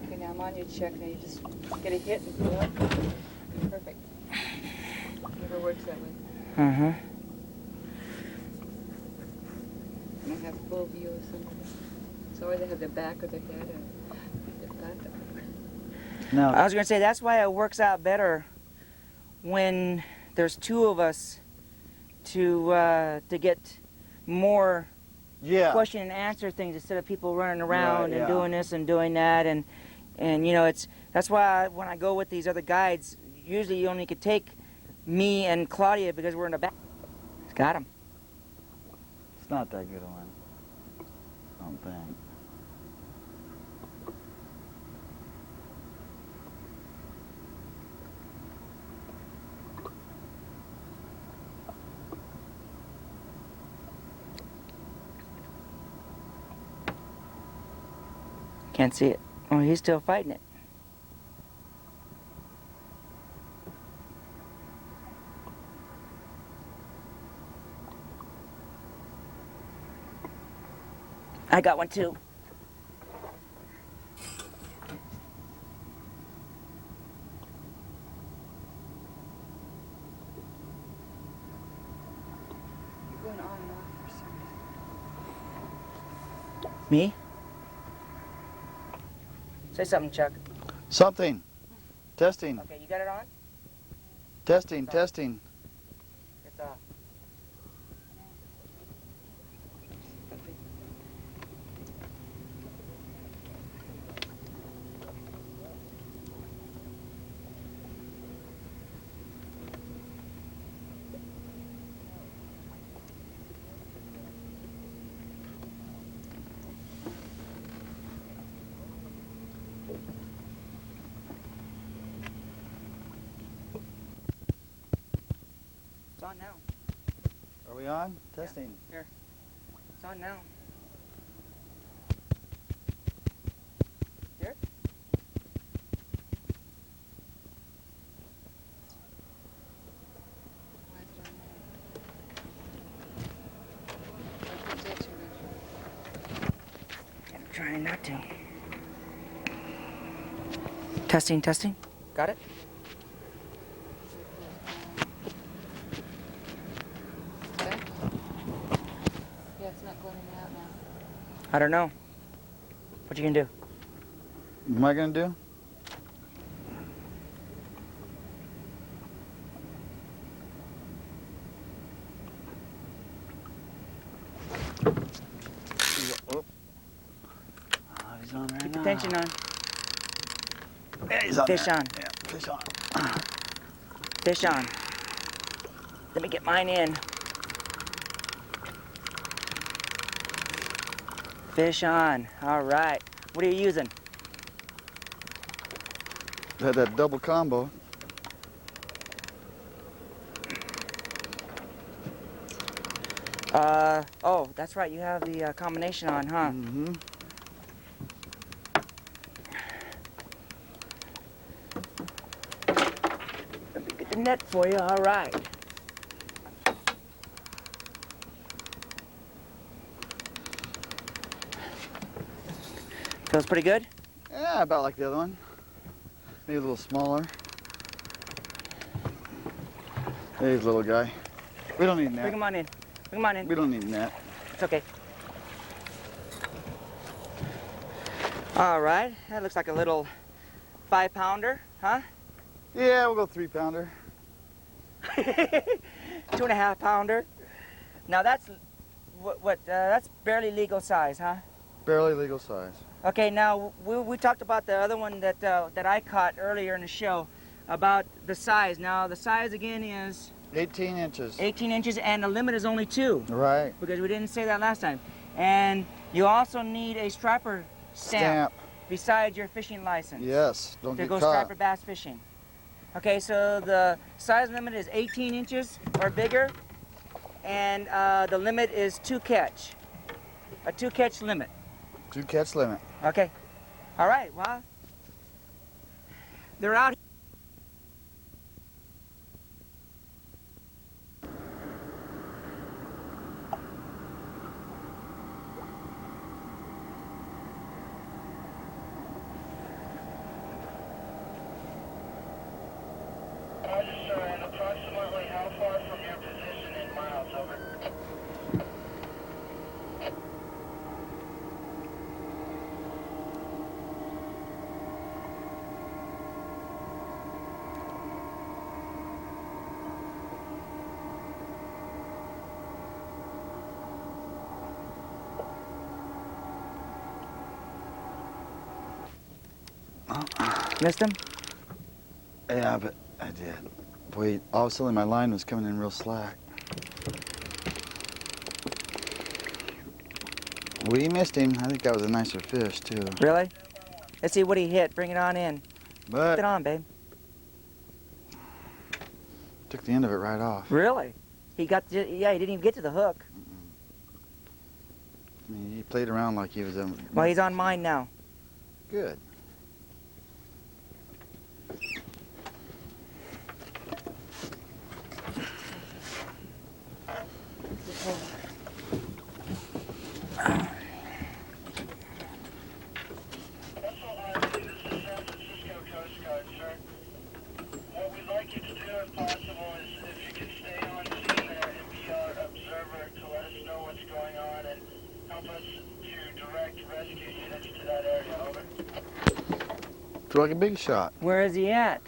Okay, now I'm on your check. Now you just get a hit and pull up. Perfect. Never works that way. Uh-huh. I don't have full view of somebody. So either have the back of their head or the butt. Now, I was going to say, that's why it works out better when there's 2 of us to get more question and answer things instead of people running around and doing this and doing that. And you know, that's why when I go with these other guides, usually you only could take me and Claudia because we're in the back. Got him. it's not that good a one, I don't think. Can't see it. Oh, he's still fighting it. I got one too. You're going on and off for some reason. Me? Say something, Chuck. Something. Testing. Okay, you got it on? Testing, testing. It's off. It's on now. Are we on? Testing. Here. It's on now. Here? Why is it on there? Don't put that too much. I'm trying not to. Testing, testing. Got it? Okay? Yeah, it's not going in and out now. I don't know. What you gonna do? What am I going to do? Oh. Oh, he's on right Keep now. the tension on. Yeah, he's on Fish there. on. Yeah, fish on. Fish on. Let me get mine in. Fish on. All right. What are you using? Had that double combo. Oh, that's right. You have the combination on, huh? Mm-hmm. Let me get the net for you. All right. Feels pretty good? Yeah, about like the other one. Maybe a little smaller. There's a little guy. We don't need net. Bring him on in. Bring him on in. We don't need net. It's okay. All right. That looks like a little 5-pounder, huh? Yeah, we'll go 3-pounder. 2.5-pounder. Now that's that's barely legal size, huh? Barely legal size. Okay, now we talked about the other one that that I caught earlier in the show about the size. Now the size again is 18 inches. 18 inches, and the limit is only 2. Right. Because we didn't say that last time. And you also need a striper stamp. Besides your fishing license. Yes, don't to get go caught. striper bass fishing. Okay, so the size limit is 18 inches or bigger, and the limit is 2 catch. A 2 catch limit. 2 catch limit. Okay. All right, well, they're out. Roger, sir, and approximately how far from your position in miles, over? Missed him? Yeah, but I did. Boy, all of a sudden my line was coming in real slack. We missed him. I think that was a nicer fish, too. Really? Let's see what he hit. Bring it on in. Put But it on, babe. took the end of it right off. Really? He got, yeah, he didn't even get to the hook. I mean, he played around like he was a... Well, he's on mine now. Good. Vessel RC, this is San Francisco Coast Guard, sir. What we'd like you to do, if possible, is if you could stay on scene there and be our observer to let us know what's going on and help us to direct rescue units to that area, over. Feel like a big shot. Where is he at?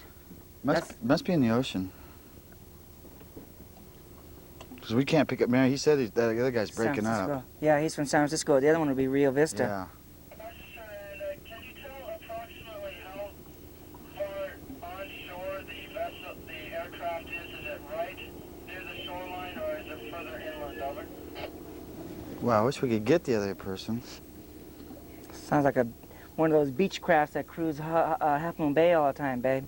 Must be in the ocean. Because we can't pick up Mary. He said that other guy's breaking San up. Francisco. Yeah, he's from San Francisco. The other one would be Rio Vista. Yeah. Roger, sir, and can you tell approximately how far onshore the aircraft is? Is it right near the shoreline or is it further inland, over? Wow, I wish we could get the other person. Sounds like one of those beach crafts that cruise Half Moon Bay all the time, babe.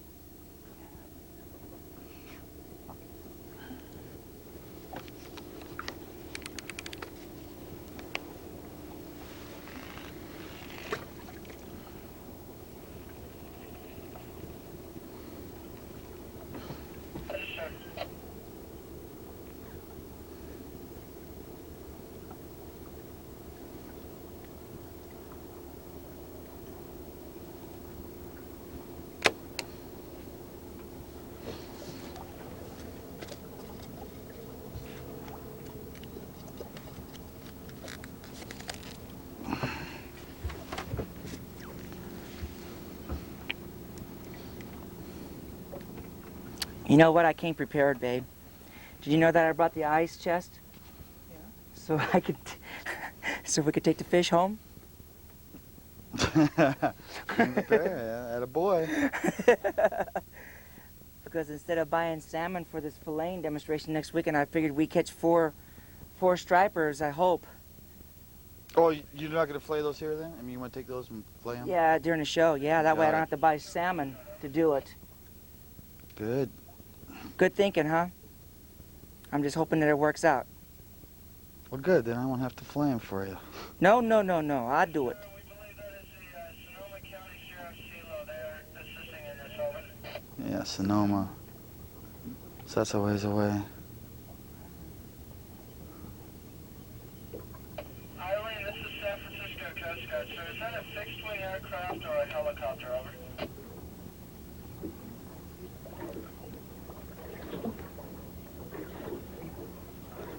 Roger, sir. You know what? I came prepared, babe. Did you know that I brought the ice chest? Yeah. So I could, so we could take the fish home. Yeah, at a boy. Because instead of buying salmon for this filleting demonstration next weekend, I figured we catch four stripers. I hope. Oh, you're not going to fillet those here then? I mean, you want to take those and fillet them? Yeah, during the show. Yeah, that way I Got don't it. have to buy salmon to do it. Good. Good thinking, huh? I'm just hoping that it works out. Well, good. Then I won't have to flame for you. No, no, no, no. I'll do it. We believe that is the Sonoma County Sheriff's Helo. They're assisting in this, over. Yeah, Sonoma. So that's a ways away. Eileen, this is San Francisco Coast Guard, sir. Is that a fixed-wing aircraft or a helicopter, over?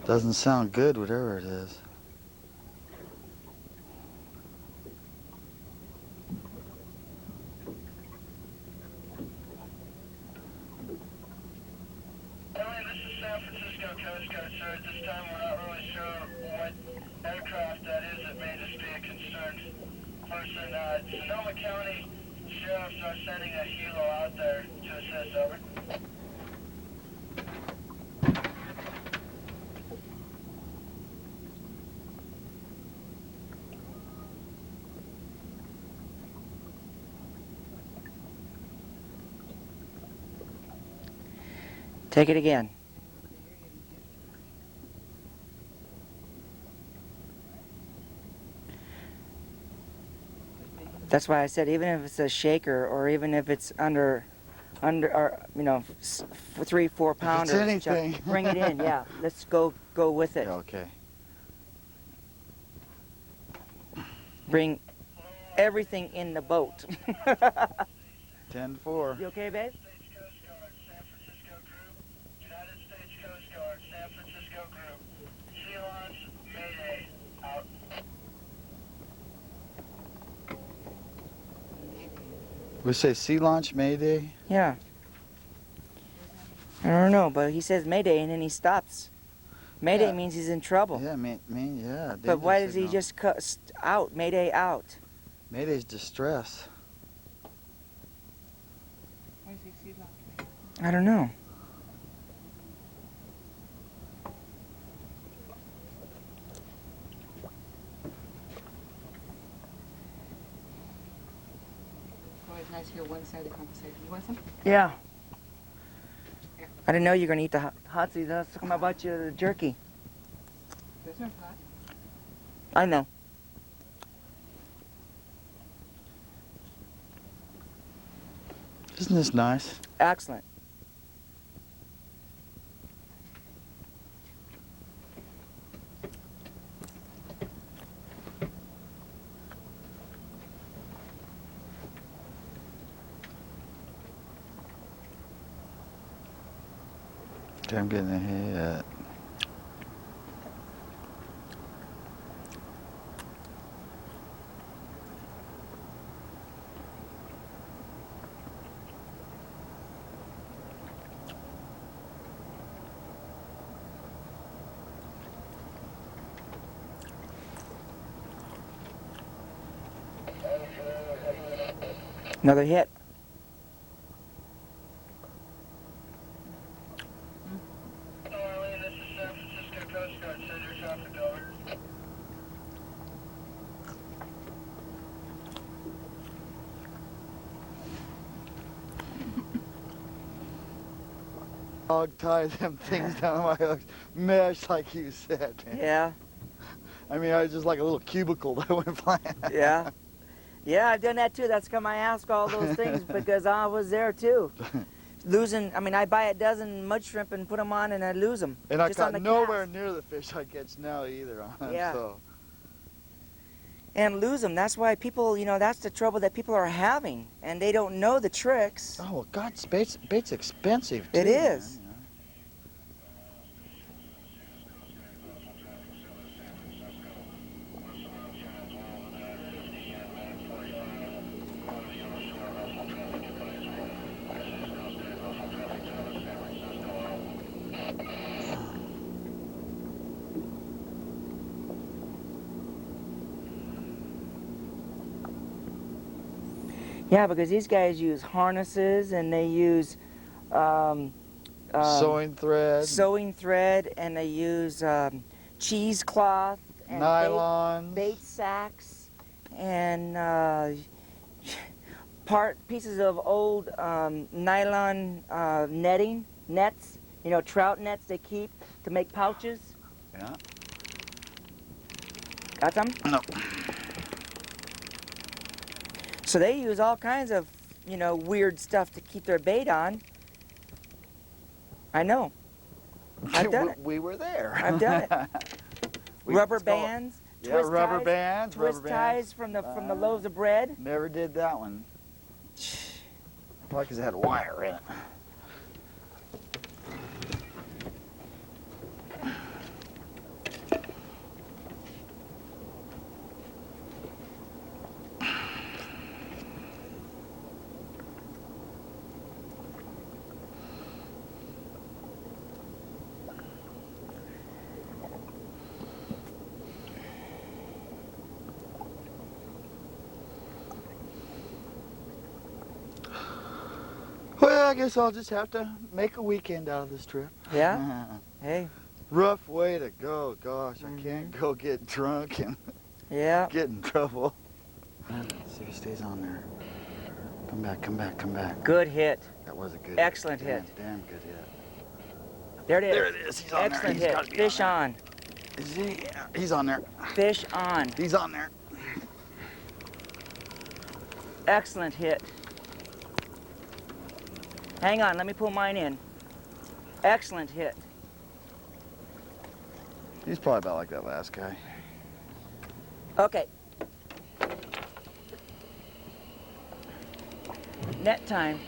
Doesn't sound good, whatever it is. Eileen, this is San Francisco Coast Guard, sir. At this time, we're not really sure what aircraft that is. It may just be a concerned person. Sonoma County Sheriffs are sending a helo out there to assist, over. Take it again. That's why I said even if it's a shaker or even if it's under or you know 3-4 pounders, anything. bring it in. Yeah, let's go with it. Okay. Bring everything in the boat. 10-4. You okay, babe? States Coast Guard, San Francisco Group. United States Coast Guard, San Francisco Group. Sea launch, Mayday, out. We say sea launch Mayday. Yeah. I don't know, but he says Mayday and then he stops. Mayday Yeah. means he's in trouble. Yeah, yeah. But why danger does he signal. just cut out? Mayday out. Mayday's distress. Why does he see that? I don't know. Always nice to hear one side of the conversation. You want some? Yeah. I didn't know you were gonna eat the hot seeds. I was talking about the jerky. There's no flat. I know. Isn't this nice? Excellent. Okay, I'm getting ahead. Another hit. Eileen, this is San Francisco Coast Guard. Send your traffic, over. Dog tie them things down my hooks. Mesh, like you said, man. Yeah. I mean, I was just like a little cubicle that went flying. Yeah. Yeah, I've done that too. That's come I ask all those things because I was there too. Losing, I mean, I buy a dozen mud shrimp and put them on and I lose them. And I just on caught the nowhere cast. near the fish I catch now either on them. Yeah. So. And lose them. That's why people, you know, that's the trouble that people are having. And they don't know the tricks. Oh, well, God, bait's expensive, too. It is. Man, Yeah, because these guys use harnesses and they use sewing thread. and they use cheesecloth and Nylons. bait sacks and pieces of old nylon nets, you know, trout nets they keep to make pouches. Yeah. Got some? No. So they use all kinds of, you know, weird stuff to keep their bait on. I know. I've done it. We were there. I've done it. Rubber it's called- bands, Yeah, twist rubber ties, bands, twist rubber ties bands. from the loaves of bread. Never did that one. Probably because it had wire in it. Well, I guess I'll just have to make a weekend out of this trip. Yeah? Hey. Rough way to go. Gosh, I can't go get drunk and Yeah. get in trouble. Let's see if he stays on there. Come back, come back, come back. Good hit. That was a good Excellent hit. hit. Damn good hit. There it is. There it is. He's on Excellent there. He's hit. gotta be Fish on. on. There. Is he? Yeah, he's on there. Fish on. He's on there. Excellent hit. Hang on, let me pull mine in. Excellent hit. He's probably about like that last guy. Okay. Net time.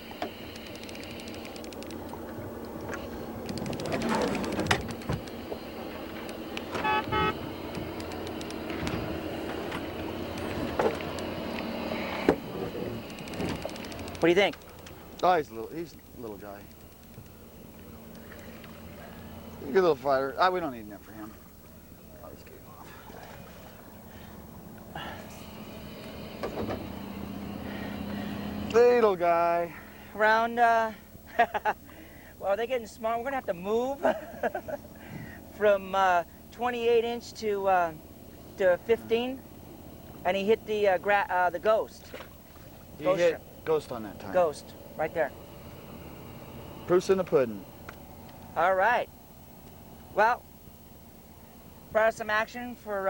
What do you think? Oh, he's a little guy. He's a good little fighter. We don't need enough for him. I'll just get him off. Little guy. Around, well, they're getting small. We're gonna have to move from 28 inch to 15, and he hit the ghost. He Ghost hit shrimp. ghost on that time. Ghost, right there. Proof's in the pudding. All right. Well, brought us some action for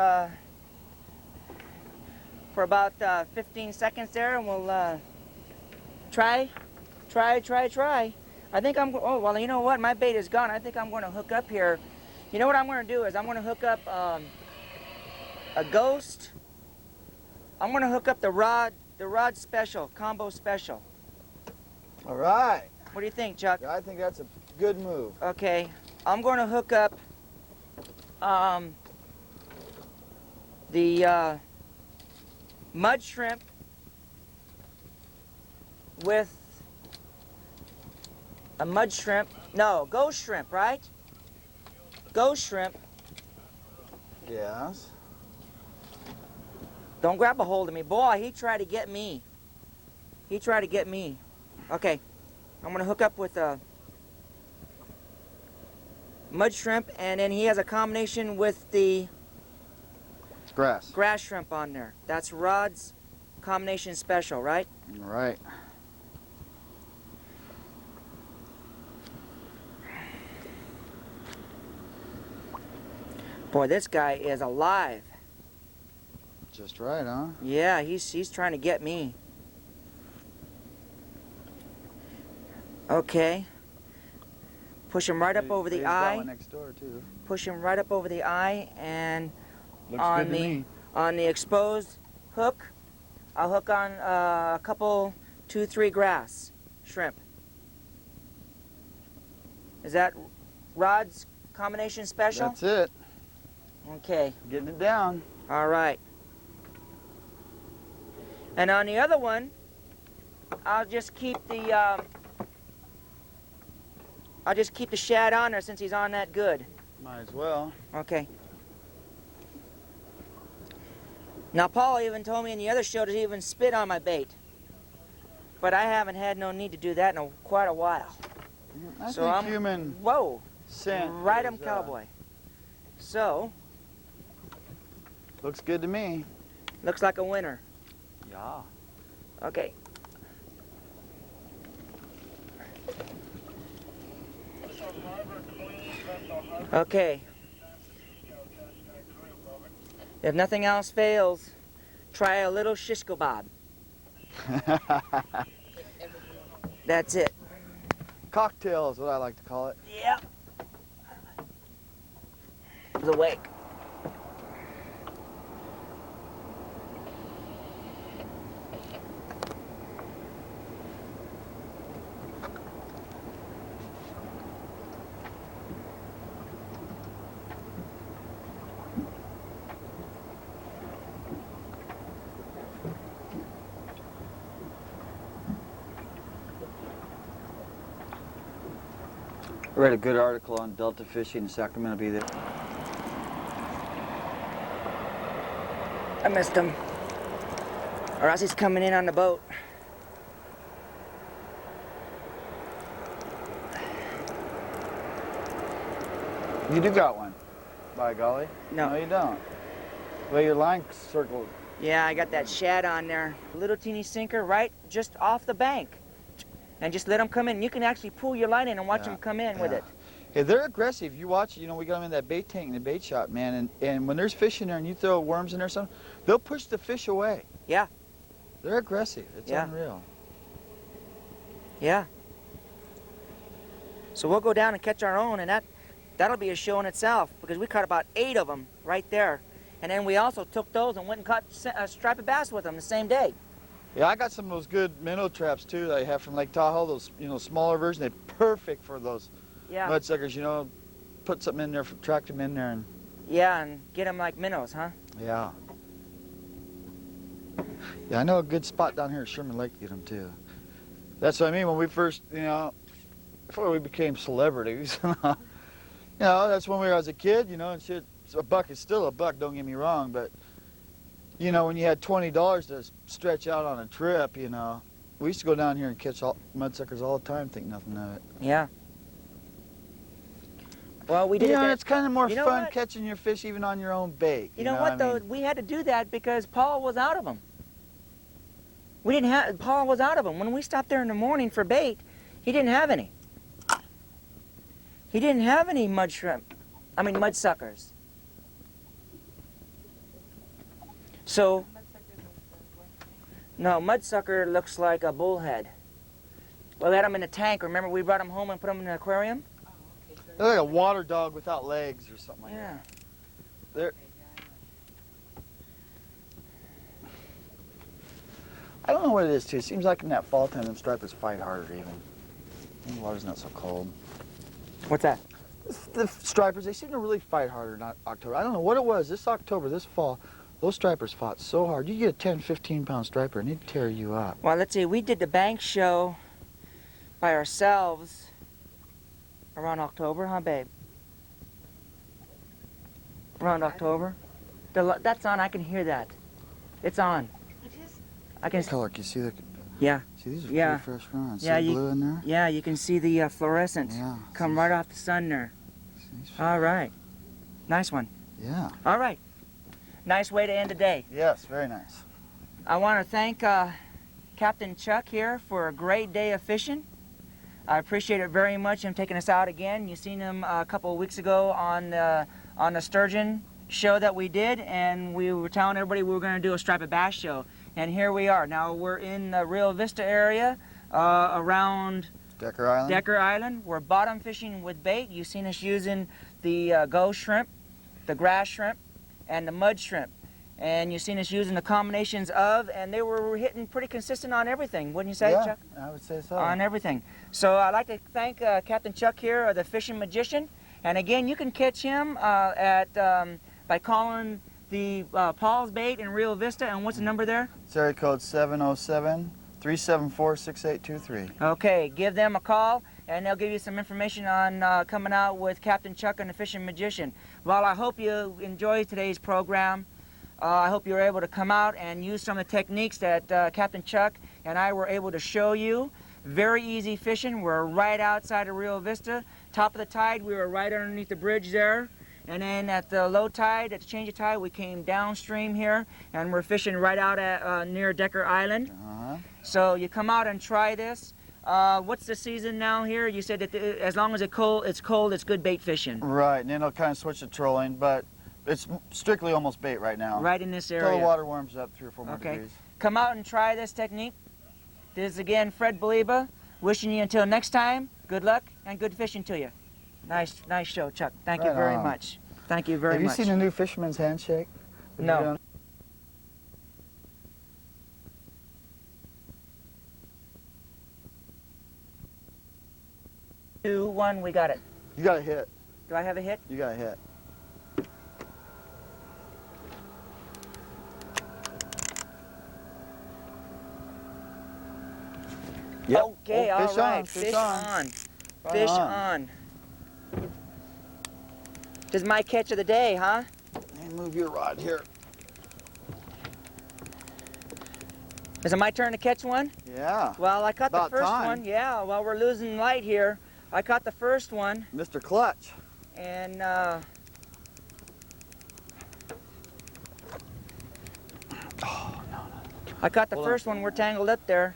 about 15 seconds there, and we'll try. I think I'm. Oh well, you know what? My bait is gone. I think I'm going to hook up here. You know what I'm going to do is I'm going to hook up a ghost. I'm going to hook up the rod special, combo special. All right. What do you think, Chuck? I think that's a good move. Okay, I'm going to hook up the mud shrimp with a mud shrimp. No, ghost shrimp, right? Ghost shrimp. Yes. Don't grab a hold of me. Boy, he tried to get me. He tried to get me. Okay, I'm going to hook up with a mud shrimp, and then he has a combination with the Grass. grass shrimp on there. That's Rod's combination special, right? All right. Boy, this guy is alive. Just right, huh? Yeah, he's trying to get me. Okay. Push him right up over the He's got eye. one next door too. Push him right up over the eye, and Looks on good to me. on the exposed hook, I'll hook on a couple, 2-3 grass shrimp. Is that Rod's combination special? That's it. Okay. Getting it down. All right. And on the other one, I'll just keep the shad on there since he's on that good. Might as well. Okay. Now Paul even told me in the other show to even spit on my bait, but I haven't had no need to do that in quite a while. I So think I'm human whoa, scent right, is, cowboy. So looks good to me. looks like a winner. Yeah. Okay. Okay. If nothing else fails, try a little shish kebab. That's it. Cocktail is what I like to call it. Yep. He's awake. I read a good article on Delta fishing in Sacramento Bay there. I missed him. Or else he's coming in on the boat. You do got one, by golly. No. No, you don't. The way your line circled. Yeah, I got that shad on there. A little teeny sinker right just off the bank. And just let them come in. You can actually pull your line in and watch them come in with it. Yeah, they're aggressive. You watch, you know, we got them in that bait tank in the bait shop, man, and when there's fish in there and you throw worms in there or something, they'll push the fish away. Yeah. They're aggressive. It's unreal. Yeah. So we'll go down and catch our own, and that'll be a show in itself, because we caught about 8 of them right there. And then we also took those and went and caught striped bass with them the same day. Yeah, I got some of those good minnow traps too that I have from Lake Tahoe, those, you know, smaller versions. They're perfect for those mudsuckers, you know. Put something in there, track them in there. And yeah, and get them like minnows, huh? yeah. Yeah, I know a good spot down here at Sherman Lake to get them too. That's what I mean when we first, you know, before we became celebrities. You know, that's when I was a kid, you know, and shit. A buck is still a buck, don't get me wrong, but you know, when you had $20 to stretch out on a trip, you know, we used to go down here and catch mudsuckers all the time, think nothing of it. Yeah. Well, we did it. Yeah, It's kind of more you know fun what? catching your fish even on your own bait. You know what, though? We had to do that because Paul was out of them. We didn't have, Paul was out of them. When we stopped there in the morning for bait, he didn't have any. He didn't have any mud shrimp. I mean, mudsuckers. So, no, mudsucker looks like a bullhead. Well, we had them in a tank. Remember, we brought them home and put them in an aquarium? They're like a water dog without legs or something like that. They're. I don't know what it is, too. It seems like in that fall time, them stripers fight harder even. The water's not so cold. What's that? The stripers, they seem to really fight harder in October. I don't know what it was. This October, this fall, those stripers fought so hard. You get a 10, 15-pound striper and he'd tear you up. Well, let's see. We did the bank show by ourselves around October, huh, babe? Around October. That's on. I can hear that. It's on. It is. I can. Color. Can you see the? Yeah. See, these are pretty fresh runs. See Yeah, the blue in there? Yeah, you can see the fluorescence come right off the sun there. All right. Nice one. Yeah. All right. Nice way to end the day. Yes, very nice. I want to thank Captain Chuck here for a great day of fishing. I appreciate it very much, him taking us out again. You seen him a couple of weeks ago on the sturgeon show that we did, and we were telling everybody we were going to do a striped bass show. And here we are. Now we're in the Rio Vista area around Decker Island. Decker Island. We're bottom fishing with bait. You've seen us using the ghost shrimp, the grass shrimp, and the mud shrimp. And you've seen us using the combinations of, and they were hitting pretty consistent on everything, wouldn't you say, Chuck? I would say so. On everything. So I'd like to thank Captain Chuck here, the Fishing Magician. And again, you can catch him by calling the Paul's Bait in Rio Vista. And what's the number there? It's area code 707-374-6823. Okay, give them a call, and they'll give you some information on coming out with Captain Chuck and the Fishing Magician. Well, I hope you enjoyed today's program. I hope you're able to come out and use some of the techniques that Captain Chuck and I were able to show you. Very easy fishing. We're right outside of Rio Vista. Top of the tide, we were right underneath the bridge there. And then at the low tide, at the change of tide, we came downstream here, and we're fishing right out at near Decker Island. So you come out and try this. What's the season now here? You said that as long as it's cold, it's good bait fishing. Right, and then it'll kind of switch to trolling, but It's strictly almost bait right now. Right in this Until area. the water warms up 3 or 4 more Okay. degrees. Come out and try this technique. This is again Fred Boliba. Wishing you until next time, good luck and good fishing to you. Nice show, Chuck. Thank you Right very on. much. Thank you very much. Have you seen the new fisherman's handshake? Have No. you done- 2, 1, we got it. You got a hit. Do I have a hit? You got a hit. Yep. Okay, Oh, all fish right. on, fish Fish on. on. Right Fish on. on. This is my catch of the day, huh? And move your rod here. Is it my turn to catch one? Yeah. Well, I caught About the first time. one. Yeah, while we're losing light here, I caught the first one, Mr. Clutch. and I caught the Hold first one. We're tangled up there.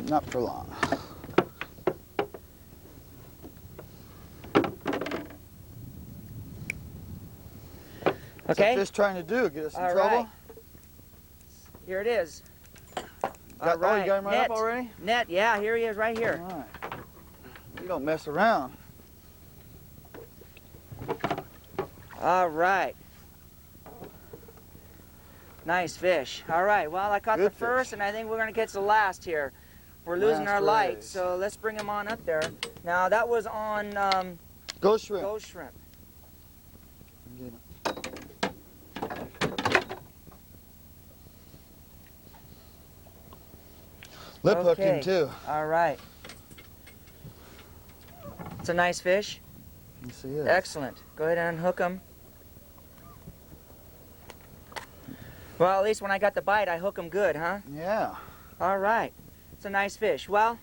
Not for long. What's Okay. that fish trying to do? Get us in All trouble? right. Here it is. Oh, you got him right Net. up already? Net, yeah, here he is right here. All right. You don't mess around. All right. Nice fish. All right, well, I caught Good the first, fish. and I think we're going to catch the last here. We're losing Last our light, raise. so let's bring him on up there. Now, that was on Ghost shrimp. ghost shrimp. Get him. Lip hook him Okay. too. All right. It's a nice fish. Yes, he is. Excellent. Go ahead and unhook him. Well, at least when I got the bite, I hook him good, huh? Yeah. All right. It's a nice fish. Well,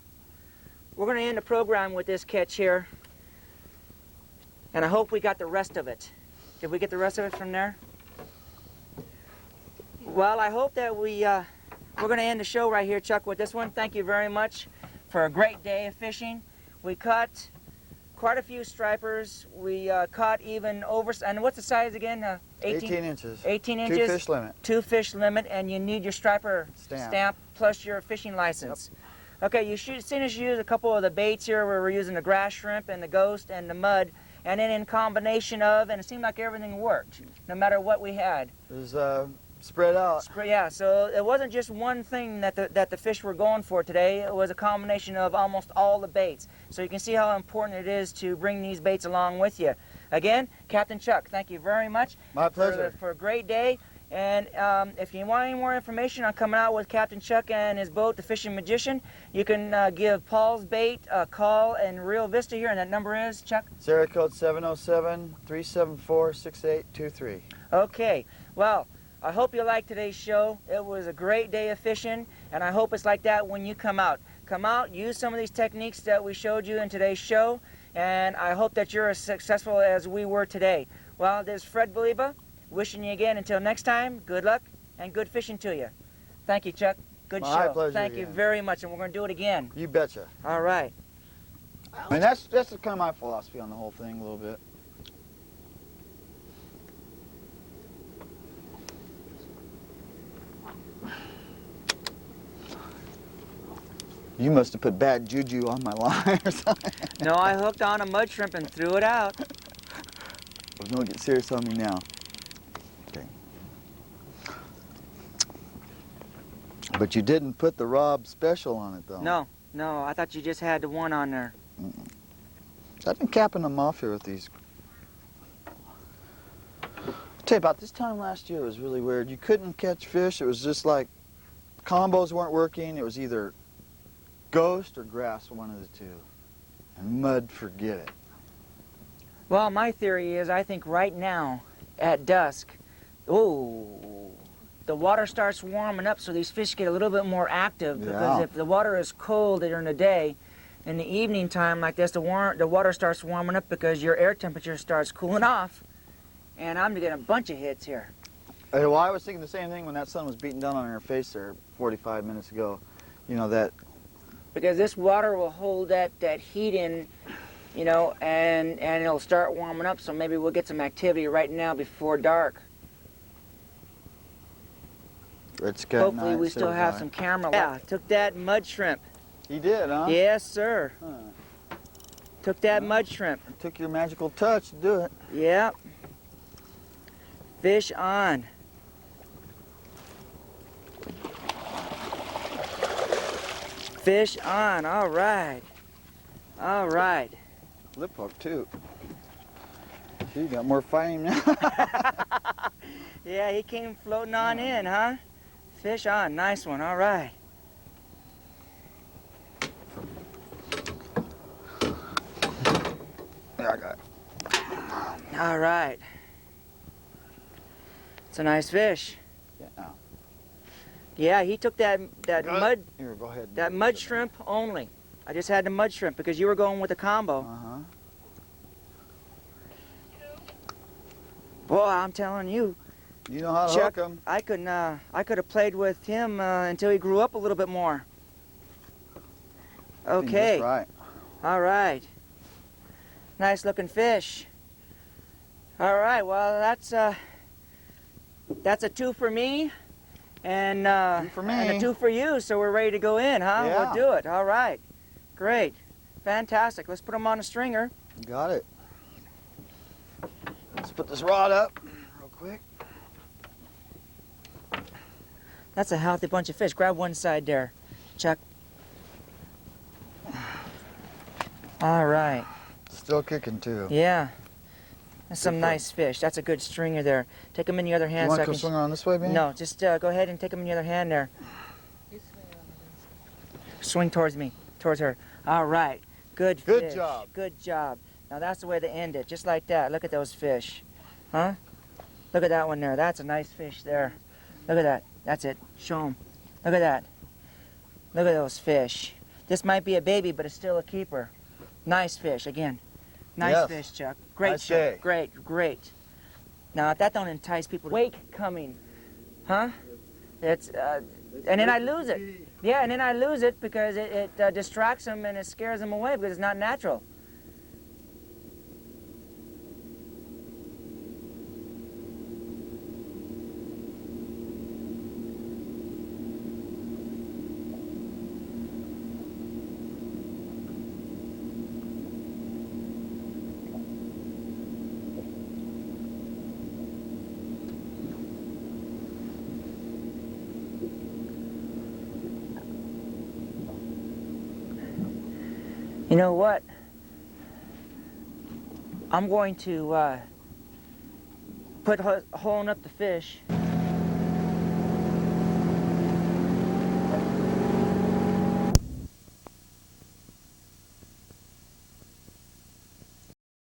we're going to end the program with this catch here. And I hope we got the rest of it. Did we get the rest of it from there? Well, I hope that we're going to end the show right here, Chuck, with this one. Thank you very much for a great day of fishing. We caught quite a few stripers. We caught even over, and what's the size again? 18 inches. 18 inches. 2 fish limit. 2 fish limit, and you need your striper Stamp. plus your fishing license. Okay, you should seen us use a couple of the baits here where we're using the grass shrimp and the ghost and the mud, and then in combination of, and it seemed like everything worked, no matter what we had. It was spread out. Yeah, so it wasn't just one thing that the fish were going for today. It was a combination of almost all the baits. So you can see how important it is to bring these baits along with you. Again, Captain Chuck, thank you very much. My pleasure. For a great day. And if you want any more information on coming out with Captain Chuck and his boat, the Fishing Magician, you can give Paul's Bait a call in Rio Vista here, and that number is, Chuck? Area code 707-374-6823. Okay, well, I hope you liked today's show. It was a great day of fishing, and I hope it's like that when you come out. Come out, use some of these techniques that we showed you in today's show, and I hope that you're as successful as we were today. Well, this is Fred Boliba, wishing you again until next time, good luck and good fishing to you. Thank you, Chuck. Good My show. pleasure Thank you again. very much, and we're going to do it again. You betcha. All right. I mean, that's kind of my philosophy on the whole thing a little bit. You must have put bad juju on my line or something. No, I hooked on a mud shrimp and threw it out. Well, don't get serious on me now. Okay. But you didn't put the Rob special on it, though. No, I thought you just had the one on there. I've been capping them off here with these. I'll tell you, about this time last year it was really weird. You couldn't catch fish. It was just like combos weren't working. It was either ghost or grass, one of the two. And mud, forget it. Well, my theory is I think right now at dusk, the water starts warming up, so these fish get a little bit more active. Because Yeah. if the water is cold during the day, in the evening time like this, the water starts warming up because your air temperature starts cooling off. And I'm getting a bunch of hits here. Hey, well, I was thinking the same thing when that sun was beating down on her face there 45 minutes ago. You know, that because this water will hold that heat in, you know, and it'll start warming up, so maybe we'll get some activity right now before dark. It's got Hopefully nice we still have eye. some camera. Yeah, took that mud shrimp. He did, huh? Yes, sir. Huh. Took that mud shrimp. It took your magical touch to do it. Yep. Fish on. Fish on. All right. All right. Lip hook too. You got more fighting now. Yeah, he came floating on in, huh? Fish on. Nice one. All right. Yeah, I got it. All right. It's a nice fish. Yeah. Yeah, he took that mud Here, go ahead. that mud shrimp only. I just had the mud shrimp because you were going with a combo. Uh-huh. Boy, I'm telling you, You know how to Chuck, hook 'em. I could have played with him until he grew up a little bit more. Okay. That's right. All right. Nice looking fish. All right. Well, that's a 2 for me, and 2 for me. and a 2 for you. So we're ready to go in, huh? Yeah. We'll do it. All right. Great. Fantastic. Let's put them on a stringer. Got it. Let's put this rod up real quick. That's a healthy bunch of fish. Grab one side there, Chuck. All right. Still kicking too. Yeah. That's some Good nice fish. That's a good stringer there. Take them in the other You hand. want so I to go can swing around this way, man? No, just go ahead and take them in the other hand there. You swing it on the inside. Swing towards me, towards her. All right. Good Good fish. job. Good job. Now that's the way to end it, just like that. Look at those fish. Huh? Look at that one there. That's a nice fish there. Look at that. That's it. Show them. Look at that. Look at those fish. This might be a baby, but it's still a keeper. Nice fish, again. Nice Yes. fish, Chuck. Great, Nice Chuck. day. Great, great. Now, if that don't entice people, wake coming, huh? It's, and then I lose it. Yeah, and then I lose it because it distracts them and it scares them away because it's not natural. You know what? I'm going to put holding up the fish